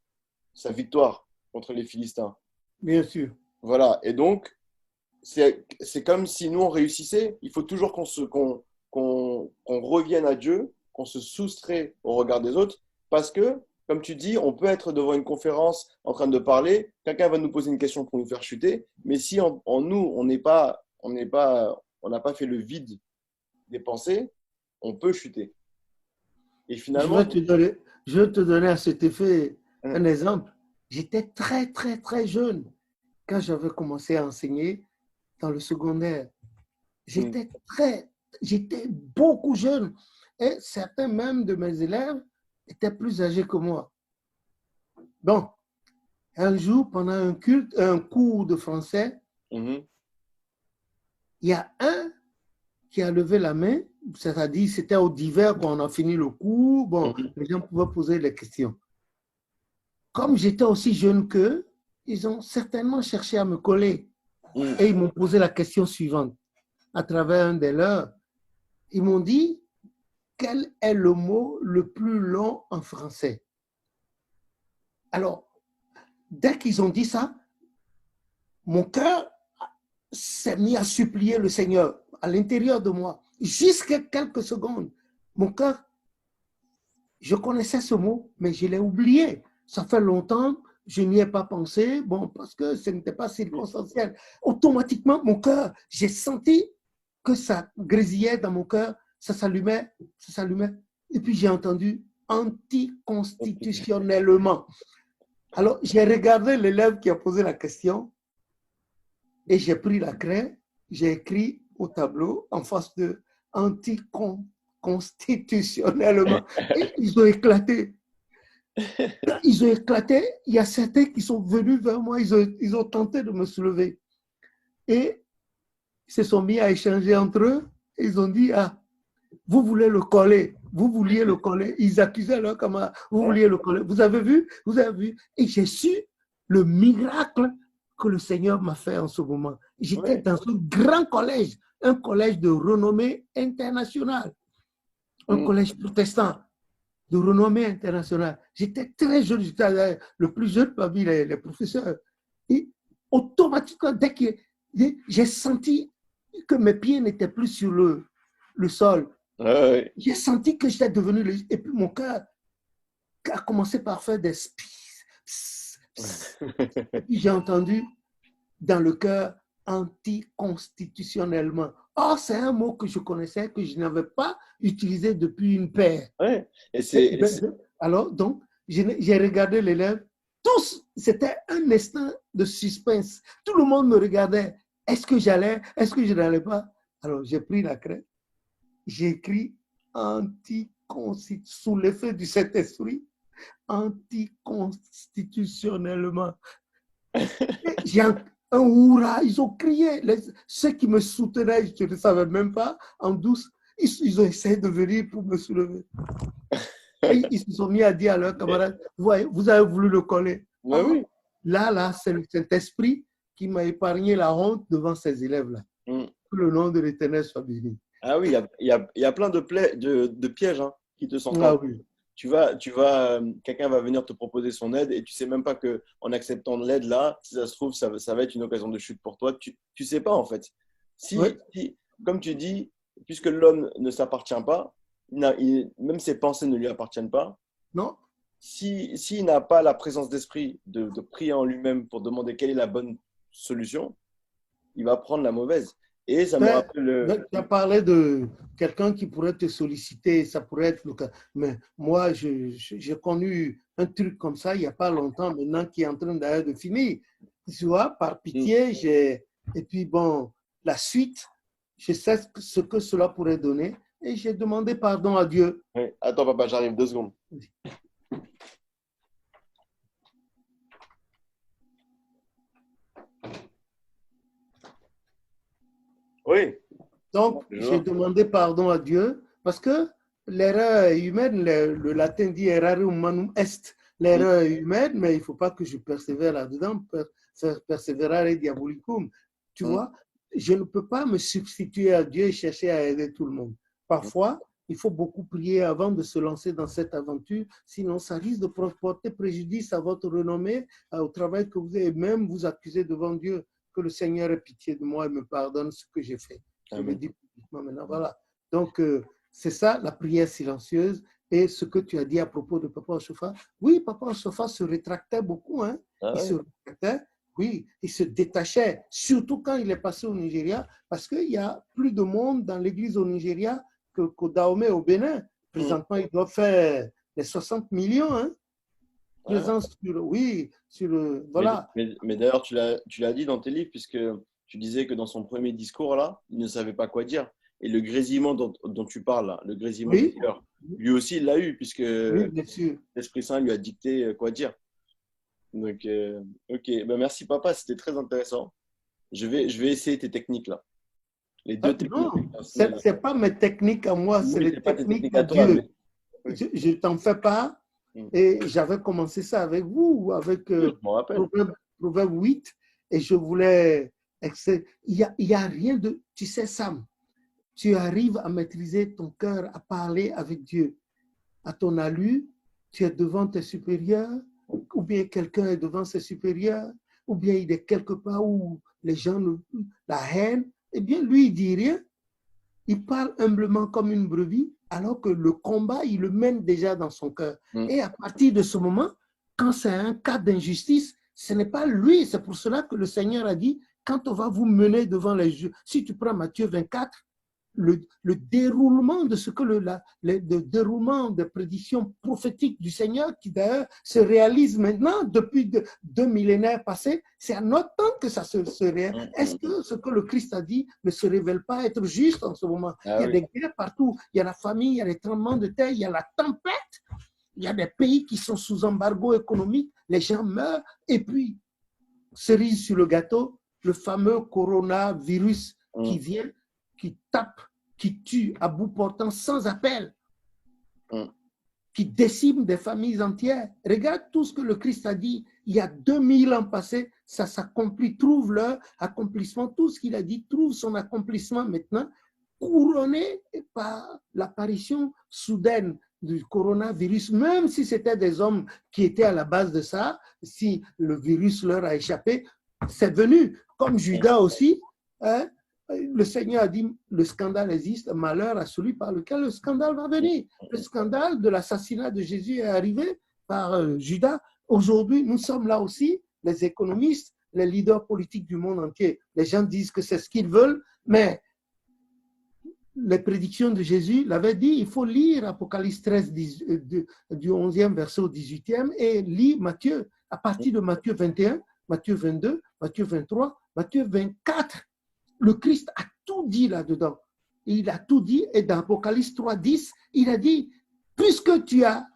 sa victoire contre les Philistins. Bien sûr. Voilà. Et donc, c'est comme si nous, on réussissait. Il faut toujours qu'on revienne à Dieu, qu'on se soustrait au regard des autres. Parce que, comme tu dis, on peut être devant une conférence en train de parler. Quelqu'un va nous poser une question pour nous faire chuter. Mais si en nous, on n'a pas fait le vide des pensées, on peut chuter. Et finalement, je vais te donner à cet effet un exemple. J'étais très, très, très jeune quand j'avais commencé à enseigner dans le secondaire. J'étais beaucoup jeune. Et certains même de mes élèves étaient plus âgés que moi. Donc, un jour, pendant un cours de français, il y a un qui a levé la main, c'est-à-dire c'était au divers quand on a fini le cours, bon, les gens pouvaient poser des questions. Comme j'étais aussi jeune qu'eux, ils ont certainement cherché à me coller. Et ils m'ont posé la question suivante. À travers un des leurs, ils m'ont dit, quel est le mot le plus long en français? Alors, dès qu'ils ont dit ça, mon cœur s'est mis à supplier le Seigneur à l'intérieur de moi. Jusqu'à quelques secondes, mon cœur, je connaissais ce mot, mais je l'ai oublié. Ça fait longtemps, je n'y ai pas pensé, bon, parce que ce n'était pas circonstanciel. Automatiquement, mon cœur, j'ai senti que ça grésillait dans mon cœur, ça s'allumait. Et puis j'ai entendu anticonstitutionnellement. Alors, j'ai regardé l'élève qui a posé la question et j'ai pris la craie, j'ai écrit au tableau en face de anticonstitutionnellement. Et ils ont éclaté. Ils ont éclaté. Il y a certains qui sont venus vers moi, ils ont tenté de me soulever. Et ils se sont mis à échanger entre eux. Ils ont dit, ah, vous voulez le coller, vous vouliez le coller. Ils accusaient leur camarade, vous vouliez le coller. Vous avez vu? Vous avez vu? Et j'ai su le miracle que le Seigneur m'a fait en ce moment. J'étais Ouais. dans un grand collège, un collège de renommée internationale, un collège protestant de renommée internationale. J'étais très jeune, j'étais le plus jeune parmi les professeurs. Et automatiquement, dès que j'ai senti que mes pieds n'étaient plus sur le sol, Ouais. j'ai senti que j'étais devenu, et puis mon cœur a commencé par faire des et puis j'ai entendu dans le cœur anticonstitutionnellement. Or, c'est un mot que je connaissais, que je n'avais pas utilisé depuis une paire. Ouais. Et Alors, donc, j'ai regardé l'élève. Tous, c'était un instant de suspense. Tout le monde me regardait. Est-ce que j'allais? Est-ce que je n'allais pas? Alors, j'ai pris la craie. J'ai écrit sous l'effet du Saint-Esprit, anticonstitutionnellement. J'ai un hurrah, ils ont crié. Ceux qui me soutenaient, je ne savais même pas, en douce, ils ont essayé de venir pour me soulever. Et ils se sont mis à dire à leurs camarades, voyez, vous avez voulu le coller. Ouais, oui. Là, c'est le Saint-Esprit qui m'a épargné la honte devant ces élèves-là. Que le nom de l'Éternel soit béni. Ah oui, il y a plein de pièges hein, qui te sont tendus. Ah oui. Quelqu'un va venir te proposer son aide et tu sais même pas que en acceptant l'aide là, si ça se trouve, ça va être une occasion de chute pour toi. Tu sais pas en fait. Ouais. Comme tu dis, puisque l'homme ne s'appartient pas, même ses pensées ne lui appartiennent pas. Non. S'il n'a pas la présence d'esprit de prier en lui-même pour demander quelle est la bonne solution, il va prendre la mauvaise. Et ça me rappelle Tu as parlé de quelqu'un qui pourrait te solliciter, ça pourrait être le cas. Mais moi, j'ai connu un truc comme ça il n'y a pas longtemps maintenant qui est en train d'ailleurs de finir. Tu vois, par pitié, et puis bon, la suite, je sais ce que cela pourrait donner et j'ai demandé pardon à Dieu. Oui. Attends, papa, j'arrive 2 secondes. Oui. Donc, j'ai demandé pardon à Dieu parce que l'erreur humaine, le latin dit errare humanum est, l'erreur humaine, mais il ne faut pas que je persévère là-dedans, perseverare diabolicum. Tu vois, je ne peux pas me substituer à Dieu et chercher à aider tout le monde. Parfois, il faut beaucoup prier avant de se lancer dans cette aventure, sinon ça risque de porter préjudice à votre renommée, au travail que vous avez, même vous accuser devant Dieu. Que le Seigneur ait pitié de moi et me pardonne ce que j'ai fait. Je le dis publiquement maintenant. Voilà. Donc, c'est ça la prière silencieuse et ce que tu as dit à propos de Papa Ochofa. Oui, Papa Ochofa se rétractait beaucoup. Hein. Il se rétractait, oui, il se détachait, surtout quand il est passé au Nigeria, parce qu'il y a plus de monde dans l'église au Nigeria qu'au Dahomey au Bénin. Présentement, il doit faire les 60 millions. Hein. Présence voilà. Mais d'ailleurs, tu l'as dit dans tes livres, puisque tu disais que dans son premier discours, là, il ne savait pas quoi dire. Et le grésillement dont tu parles, là, le grésillement du cœur, lui aussi, il l'a eu, puisque l'Esprit Saint lui a dicté quoi dire. Donc, ok. Ben, merci, papa, c'était très intéressant. Je vais essayer tes techniques, là. Les deux techniques. Non, ce n'est pas mes techniques à moi, c'est les techniques de Dieu. Mais... Je ne t'en fais pas. Et j'avais commencé ça avec vous, avec Proverbe 8, et je voulais... Il y a rien de... Tu sais, Sam, tu arrives à maîtriser ton cœur, à parler avec Dieu. À ton allure, tu es devant tes supérieurs, ou bien quelqu'un est devant ses supérieurs, ou bien il est quelque part où les gens, la haine, eh bien, lui, il dit rien. Il parle humblement comme une brebis, alors que le combat, il le mène déjà dans son cœur. Et à partir de ce moment, quand c'est un cas d'injustice, ce n'est pas lui. C'est pour cela que le Seigneur a dit, quand on va vous mener devant les juges, si tu prends Matthieu 24, le déroulement de ce que le déroulement des prédictions prophétiques du Seigneur, qui d'ailleurs se réalise maintenant depuis 2 millénaires passés, c'est à notre temps que ça se réalise. Est-ce que ce que le Christ a dit ne se révèle pas être juste en ce moment? Il y a des guerres partout, il y a la famine, il y a les tremblements de terre, il y a la tempête, il y a des pays qui sont sous embargo économique, les gens meurent, et puis, cerise sur le gâteau, le fameux coronavirus qui vient, qui tape qui tue à bout portant sans appel, Mm. qui décime des familles entières. Regarde tout ce que le Christ a dit il y a 2000 ans passés, ça s'accomplit, trouve leur accomplissement, tout ce qu'il a dit trouve son accomplissement maintenant, couronné par l'apparition soudaine du coronavirus, même si c'était des hommes qui étaient à la base de ça, si le virus leur a échappé, c'est venu, comme Judas aussi, hein, le Seigneur a dit, le scandale existe, malheur à celui par lequel le scandale va venir. Le scandale de l'assassinat de Jésus est arrivé par Judas. Aujourd'hui, nous sommes là aussi, les économistes, les leaders politiques du monde entier. Les gens disent que c'est ce qu'ils veulent, mais les prédictions de Jésus l'avaient dit, il faut lire Apocalypse 13 du 11e verset au 18e et lire Matthieu, à partir de Matthieu 21, Matthieu 22, Matthieu 23, Matthieu 24. Le Christ a tout dit là-dedans. Il a tout dit et dans Apocalypse 3, 10, il a dit, puisque tu as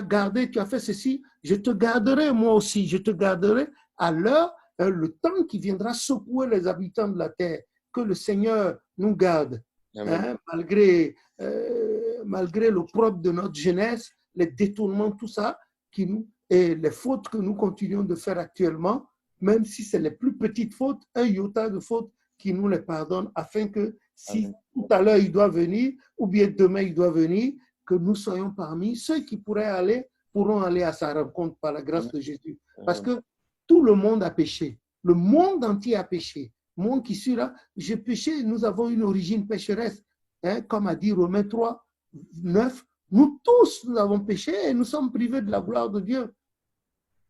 gardé, tu as fait ceci, je te garderai moi aussi, je te garderai à l'heure, le temps qui viendra secouer les habitants de la terre. Que le Seigneur nous garde. Hein, malgré l'opprobre de notre jeunesse, les détournements, tout ça, et les fautes que nous continuons de faire actuellement, même si c'est les plus petites fautes, un iota de fautes qui nous les pardonne, afin que si tout à l'heure il doit venir, ou bien demain il doit venir, que nous soyons parmi ceux qui pourront aller à sa rencontre par la grâce de Jésus. Parce que tout le monde a péché. Le monde entier a péché. Monde qui suit là, j'ai péché, nous avons une origine pécheresse. Hein, comme a dit Romains 3, 9, nous tous, nous avons péché et nous sommes privés de la gloire de Dieu.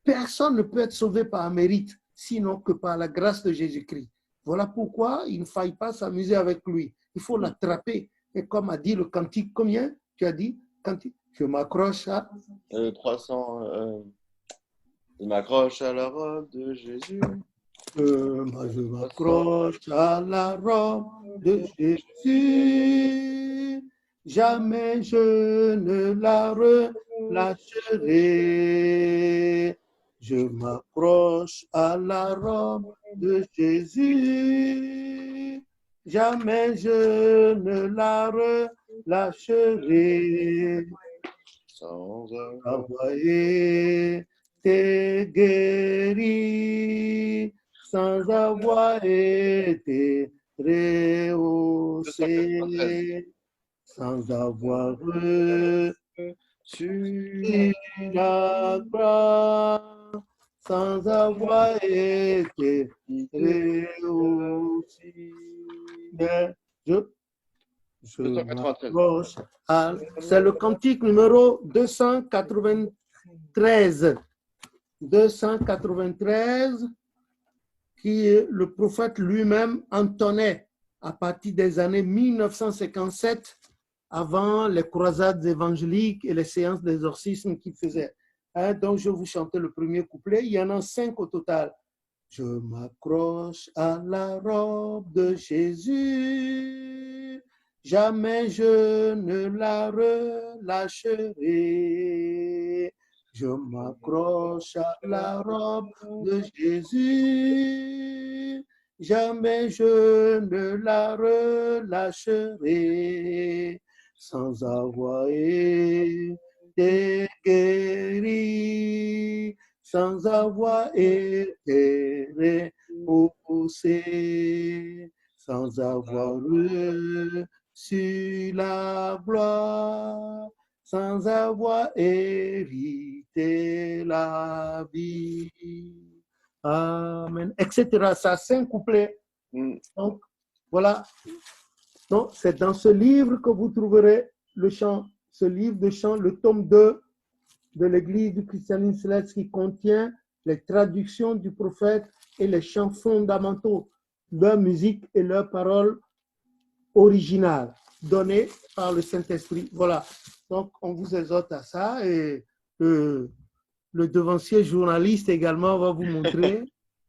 Personne ne peut être sauvé par mérite, sinon que par la grâce de Jésus-Christ. Voilà pourquoi il ne faille pas s'amuser avec lui. Il faut l'attraper. Et comme a dit le cantique, combien tu as dit cantique? Je m'accroche à 300. Je m'accroche à la robe de Jésus. Je m'accroche à la robe de Jésus, jamais je ne la relâcherai. Je m'accroche à la robe de Jésus, jamais je ne la relâcherai. Sans Envoyer t'es guéri, sans avoir été rehaussé, sans avoir reçu la gloire, sans avoir été rehaussé. C'est le cantique numéro 293. 293 qui le prophète lui-même entonnait à partir des années 1957 avant les croisades évangéliques et les séances d'exorcisme qu'il faisait. Hein, donc je vais vous chanter le premier couplet, il y en a 5 au total. Je m'accroche à la robe de Jésus, jamais je ne la relâcherai. Je m'accroche à la robe de Jésus, jamais je ne la relâcherai, sans avoir été guéri, sans avoir été repoussé, sans avoir reçu la gloire, sans avoir hérité la vie. Amen. Etc. Ça, 5 couplets. Donc, voilà. Donc, c'est dans ce livre que vous trouverez le chant, ce livre de chant, le tome 2 de l'Église du christianisme céleste qui contient les traductions du prophète et les chants fondamentaux, leur musique et leurs paroles originales données par le Saint-Esprit. Voilà. Donc, on vous exhorte à ça et le devancier journaliste également va vous montrer,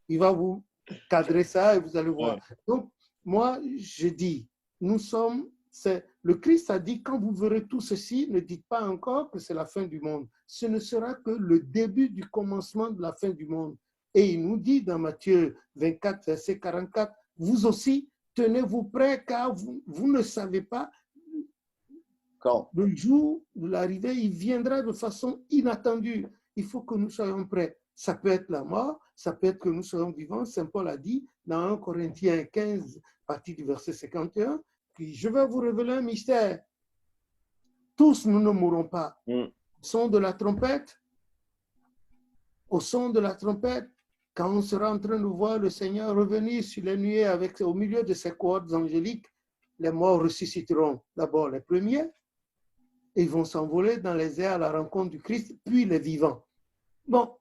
il va vous cadrer ça et vous allez voir. Donc, moi, je dis, le Christ a dit, quand vous verrez tout ceci, ne dites pas encore que c'est la fin du monde. Ce ne sera que le début du commencement de la fin du monde. Et il nous dit dans Matthieu 24, verset 44, vous aussi, tenez-vous prêts car vous ne savez pas Quand? le jour de l'arrivée, il viendra de façon inattendue. Il faut que nous soyons prêts. Ça peut être la mort, ça peut être que nous soyons vivants. Saint Paul a dit dans 1 Corinthiens 15, partie du verset 51, puis je vais vous révéler un mystère. Tous nous ne mourrons pas. Au son de la trompette, quand on sera en train de voir le Seigneur revenir sur les nuées au milieu de ses cohortes angéliques, les morts ressusciteront. D'abord les premiers, et ils vont s'envoler dans les airs à la rencontre du Christ, puis les vivants. Bon,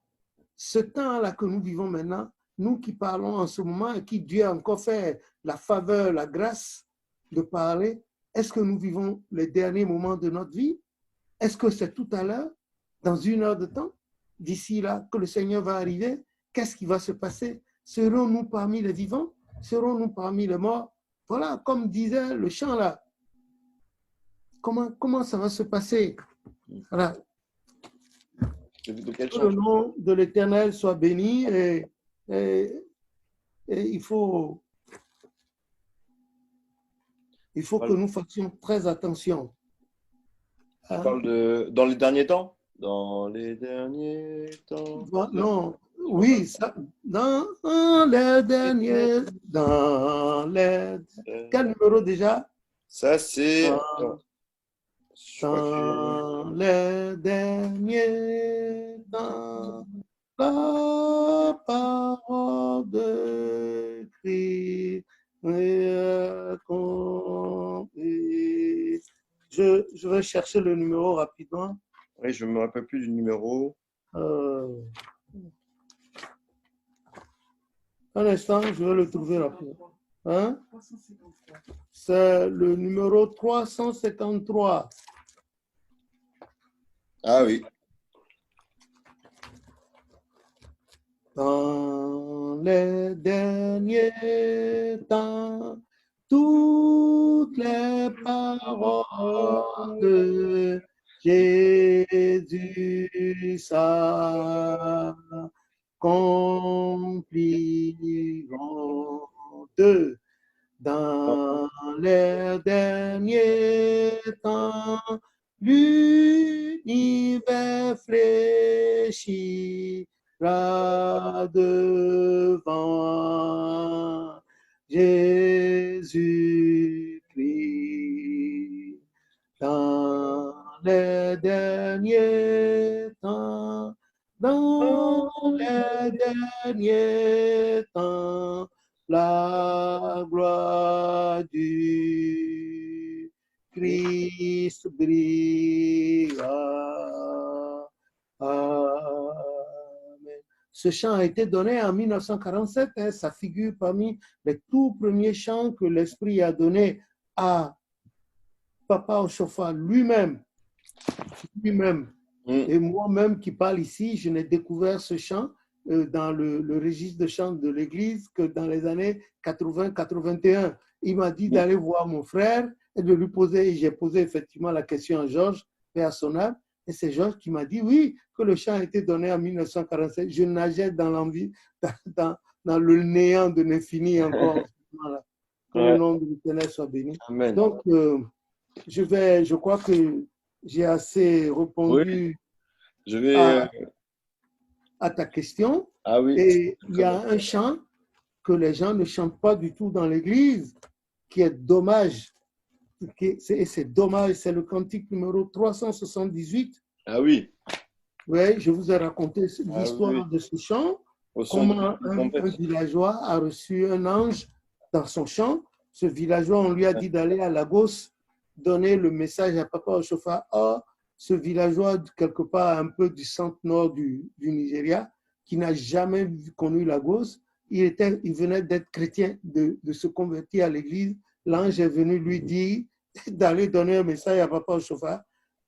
ce temps-là que nous vivons maintenant, nous qui parlons en ce moment et qui Dieu a encore fait la faveur, la grâce de parler, est-ce que nous vivons les derniers moments de notre vie? Est-ce que c'est tout à l'heure, dans 1 heure de temps, d'ici là, que le Seigneur va arriver? Qu'est-ce qui va se passer? Serons-nous parmi les vivants? Serons-nous parmi les morts? Voilà, comme disait le chant là. Comment ça va se passer? Voilà. Que le nom de l'Éternel soit béni et il faut que nous fassions très attention. Tu parles dans les derniers temps? Dans les derniers temps. Non, oui, ça, dans les derniers, Quel numéro déjà? Ça, c'est... Dans les derniers temps, la parole de Christ est accomplie. Je vais chercher le numéro rapidement. Oui, je ne me rappelle plus du numéro. Un instant, je vais le trouver rapidement. Hein? C'est le numéro 353. Ah oui. Dans les derniers temps, toutes les paroles de Jésus s'accompliront. Dans les derniers temps, l'univers fléchira devant Jésus-Christ. Dans les derniers temps, la gloire du Christ brillera. Amen. Ce chant a été donné en 1947. Ça figure parmi les tout premiers chants que l'Esprit a donné à Papa Oshofa lui-même. Et moi-même qui parle ici, je n'ai découvert ce chant dans le registre de chant de l'Église que dans les années 80-81. Il m'a dit d'aller voir mon frère et de lui poser, et j'ai posé effectivement la question à Georges, paix à son âme, et c'est Georges qui m'a dit oui, que le chant a été donné en 1947. Je nageais dans l'envie, dans le néant de l'infini encore. Voilà. Que le nom de l'Éternel soit béni. Amen. Donc, je crois que j'ai assez répondu à ta question. Ah oui. Et il y a un chant que les gens ne chantent pas du tout dans l'église, qui est dommage. Et c'est dommage, c'est le cantique numéro 378. Ah oui. Oui, je vous ai raconté l'histoire de ce chant. Comment un villageois a reçu un ange dans son champ. Ce villageois, on lui a dit d'aller à Lagos, donner le message à Papa Oshofa. Or, ce villageois, quelque part un peu du centre-nord du Nigeria, qui n'a jamais connu Lagos, il venait d'être chrétien, de se convertir à l'église. L'ange est venu lui dire d'aller donner un message à Papa Oshofa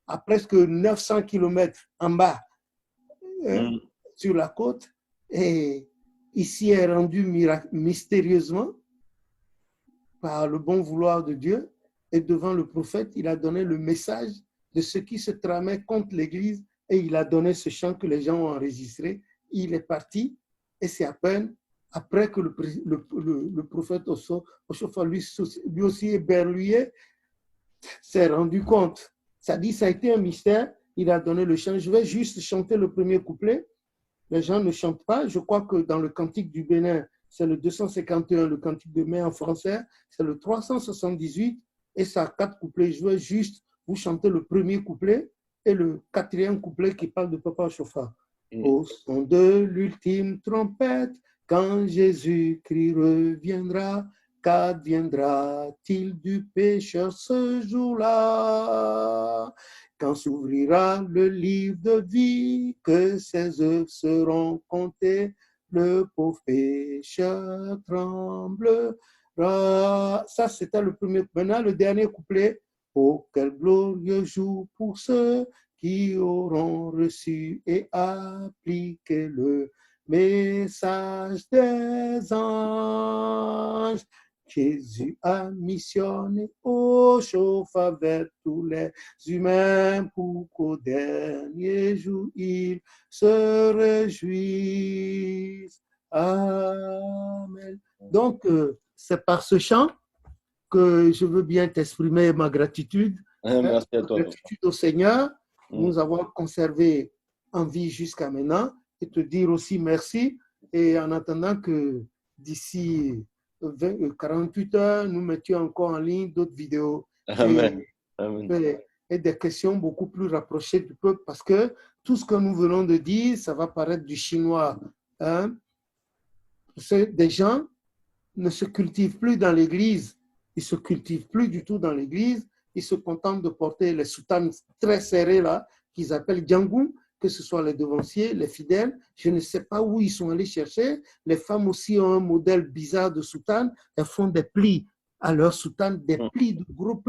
à presque 900 km en bas, sur la côte. Et ici est rendu mystérieusement par le bon vouloir de Dieu. Et devant le prophète, il a donné le message de ce qui se tramait contre l'Église et il a donné ce chant que les gens ont enregistré. Il est parti et c'est à peine après que le prophète Oshofa, lui aussi éberlué, s'est rendu compte. Ça dit, ça a été un mystère. Il a donné le chant. Je vais juste chanter le premier couplet. Les gens ne chantent pas. Je crois que dans le Cantique du Bénin, c'est le 251, le Cantique de mai en français, c'est le 378 et ça a 4 couplets. Je vais juste vous chanter le premier couplet et le 4e couplet qui parle de Papa Chofa. Au son de l'ultime trompette, quand Jésus-Christ reviendra, qu'adviendra-t-il du pécheur ce jour-là? Quand s'ouvrira le livre de vie, que ses œuvres seront comptées, le pauvre pécheur tremblera. Ça, c'était le premier. Maintenant, le dernier couplet. Oh, quel glorieux jour pour ceux qui auront reçu et appliqué le message des anges. Jésus a missionné au Chofa vers tous les humains pour qu'au dernier jour ils se réjouissent. Amen. Donc, c'est par ce chant que je veux bien t'exprimer ma gratitude. Merci à toi. Gratitude au Seigneur de nous avoir conservé en vie jusqu'à maintenant et te dire aussi merci. Et en attendant que d'ici 48 heures, nous mettions encore en ligne d'autres vidéos. Amen. Et des questions beaucoup plus rapprochées du peuple parce que tout ce que nous venons de dire, ça va paraître du chinois. Hein? Des gens ne se cultivent plus dans l'église, ils ne se cultivent plus du tout dans l'église, ils se contentent de porter les soutanes très serrées là, qu'ils appellent Django, que ce soit les devanciers, les fidèles, je ne sais pas où ils sont allés chercher. Les femmes aussi ont un modèle bizarre de soutane, elles font des plis à leur soutane, des plis, de gros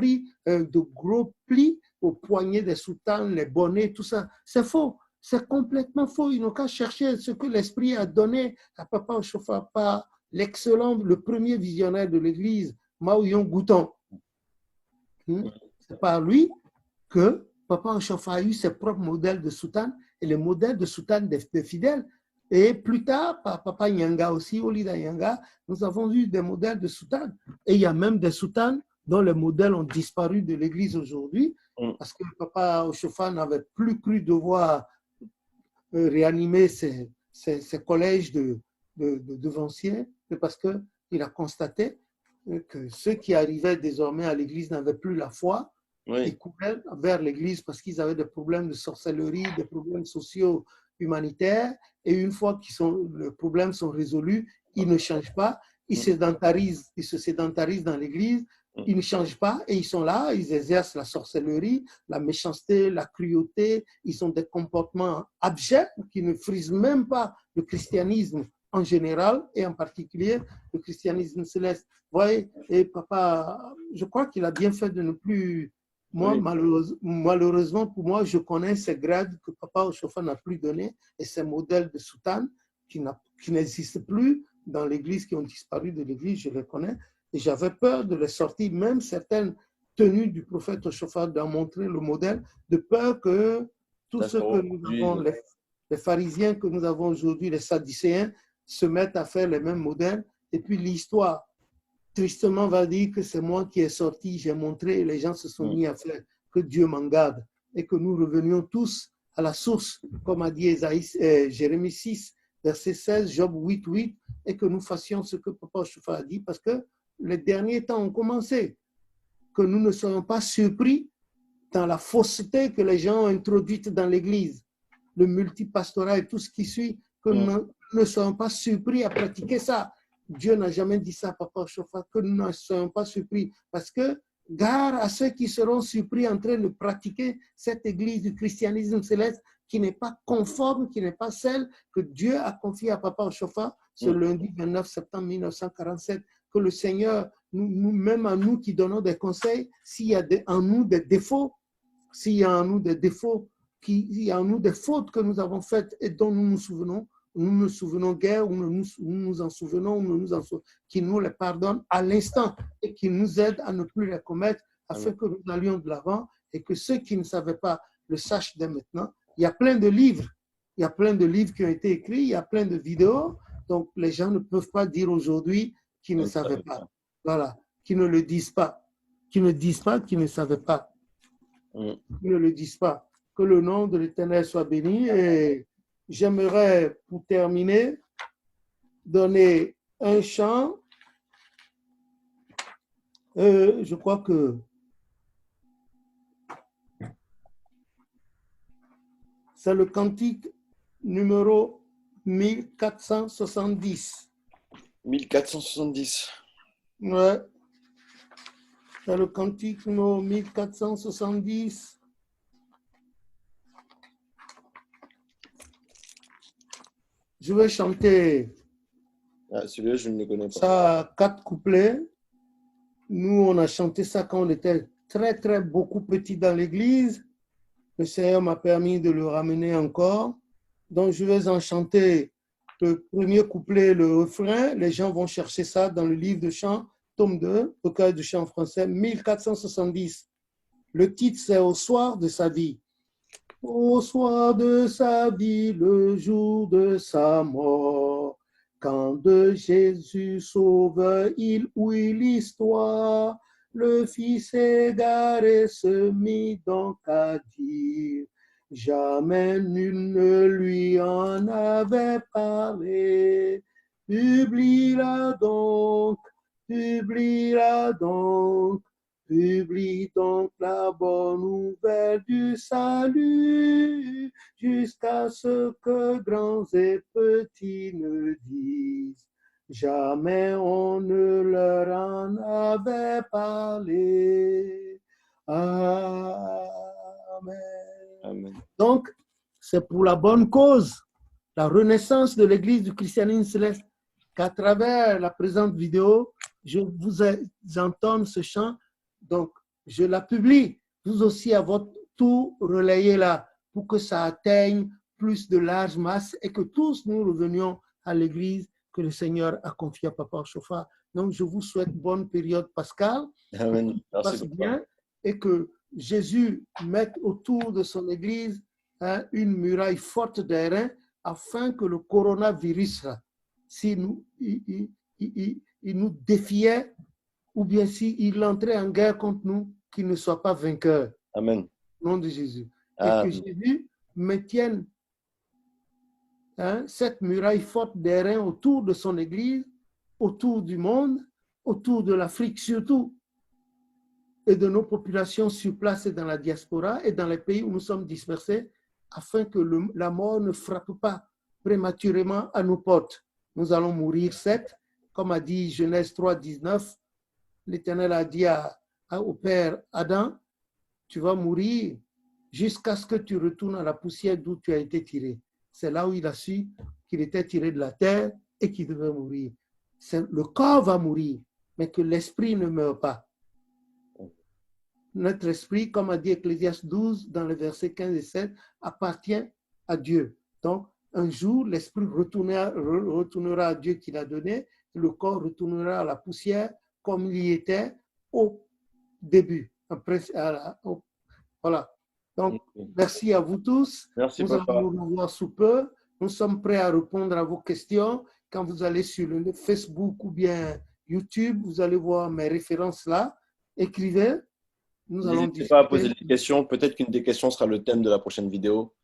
plis au poignet des soutanes, les bonnets, tout ça. C'est faux, c'est complètement faux. Ils n'ont qu'à chercher ce que l'Esprit a donné à Papa Oshofa par l'excellent, le premier visionnaire de l'Église, Mao Yon Gouton. C'est par lui que Papa Oshofa a eu ses propres modèles de soutane et les modèles de soutane des fidèles. Et plus tard, par Papa Nyanga aussi, Olida Nyanga, nous avons eu des modèles de soutane. Et il y a même des soutanes dont les modèles ont disparu de l'Église aujourd'hui parce que Papa Oshofa n'avait plus cru devoir réanimer ses collèges de devanciers, parce qu'il a constaté que ceux qui arrivaient désormais à l'église n'avaient plus la foi. Ils couraient vers l'église parce qu'ils avaient des problèmes de sorcellerie, des problèmes sociaux humanitaires. Et une fois que les problèmes sont résolus, ils ne changent pas. Ils se sédentarisent dans l'église. Ils ne changent pas et ils sont là, ils exercent la sorcellerie, la méchanceté, la cruauté. Ils ont des comportements abjects qui ne frisent même pas le christianisme en général et en particulier le christianisme céleste. Vous voyez, et papa, je crois qu'il a bien fait de ne plus... Moi, malheureusement pour moi, je connais ces grades que Papa Oshofa n'a plus donnés et ces modèles de soutane qui n'existent plus dans l'église, qui ont disparu de l'église, je les connais. Et j'avais peur de les sortir, même certaines tenues du prophète Oshofa, d'en montrer le modèle, de peur que tous ceux que nous avons, les pharisiens que nous avons aujourd'hui, les sadducéens, se mettent à faire les mêmes modèles. Et puis l'histoire, tristement, va dire que c'est moi qui ai sorti, j'ai montré, et les gens se sont mis à faire, que Dieu m'en garde. Et que nous revenions tous à la source, comme a dit Jérémie 6, verset 16, Job 8, 8, et que nous fassions ce que Papa Oshofa a dit, parce que les derniers temps ont commencé, que nous ne soyons pas surpris dans la fausseté que les gens ont introduite dans l'Église, le multipastorat et tout ce qui suit, que nous ne soyons pas surpris à pratiquer ça. Dieu n'a jamais dit ça, Papa Oshofa, que nous ne soyons pas surpris, parce que gare à ceux qui seront surpris en train de pratiquer cette Église du christianisme céleste qui n'est pas conforme, qui n'est pas celle que Dieu a confiée à Papa Oshofa ce lundi 29 septembre 1947. Que le Seigneur, même à nous qui donnons des conseils, s'il y a en nous des défauts, s'il y a en nous des défauts, il y a en nous des fautes que nous avons faites et dont nous nous souvenons guère, ou nous nous en souvenons, qu'il nous les pardonne à l'instant et qu'il nous aide à ne plus les commettre afin que nous allions de l'avant et que ceux qui ne savaient pas le sachent dès maintenant. Il y a plein de livres qui ont été écrits, il y a plein de vidéos. Donc, les gens ne peuvent pas dire aujourd'hui qu'ils ne savaient pas. Voilà, qu'ils ne le disent pas. Qu'ils ne disent pas qu'ils ne savaient pas. Qu'ils ne le disent pas. Que le nom de l'Éternel soit béni. Et j'aimerais, pour terminer, donner un chant. Je crois que c'est le cantique numéro 1470. 1470. Ouais. C'est le cantique numéro 1470. Je vais chanter. Ah, celui-là, je ne le connais pas. Ça a 4 couplets. Nous, on a chanté ça quand on était très, beaucoup petits dans l'église. Le Seigneur m'a permis de le ramener encore. Donc, je vais en chanter le premier couplet, le refrain. Les gens vont chercher ça dans le livre de chants, tome 2, recueil de chants français, 1470. Le titre, c'est « Au soir de sa vie ». Au soir de sa vie, le jour de sa mort, quand de Jésus sauveur il ouït l'histoire, le Fils égaré se mit donc à dire, jamais nul ne lui en avait parlé. Publie-la donc, publie-la donc. Publie donc la bonne nouvelle du salut, jusqu'à ce que grands et petits ne disent, jamais on ne leur en avait parlé. Amen. Amen. Donc, c'est pour la bonne cause, la renaissance de l'Église du christianisme céleste, qu'à travers la présente vidéo, je vous entonne ce chant. Donc, je la publie. Vous aussi, à votre tour, relayez-la pour que ça atteigne plus de large masse et que tous nous revenions à l'église que le Seigneur a confiée à Papa Chofa. Donc, je vous souhaite bonne période pascale. Amen. Merci bien. Et que Jésus mette autour de son église une muraille forte d'airain afin que le coronavirus, si il nous défiait, ou bien s'il entrait en guerre contre nous, qu'il ne soit pas vainqueur. Amen. Au nom de Jésus. Et que Jésus maintienne cette muraille forte d'airain autour de son Église, autour du monde, autour de l'Afrique surtout, et de nos populations sur place et dans la diaspora et dans les pays où nous sommes dispersés, afin que la mort ne frappe pas prématurément à nos portes. Nous allons mourir, certes, comme a dit Genèse 3, 19, l'Éternel a dit au père Adam, tu vas mourir jusqu'à ce que tu retournes à la poussière d'où tu as été tiré. C'est là où il a su qu'il était tiré de la terre et qu'il devait mourir. Le corps va mourir, mais que l'esprit ne meurt pas. Notre esprit, comme a dit Ecclésiaste 12, dans les versets 15 et 16, appartient à Dieu. Donc, un jour, l'esprit retournera à Dieu qui l'a donné, et le corps retournera à la poussière comme il y était au début. Voilà. Donc, merci à vous tous. Merci, nous Papa. allons nous revoir sous peu. Nous sommes prêts à répondre à vos questions. Quand vous allez sur le Facebook ou bien YouTube, vous allez voir mes références là. Écrivez. N'hésitez pas à poser des questions. Peut-être qu'une des questions sera le thème de la prochaine vidéo.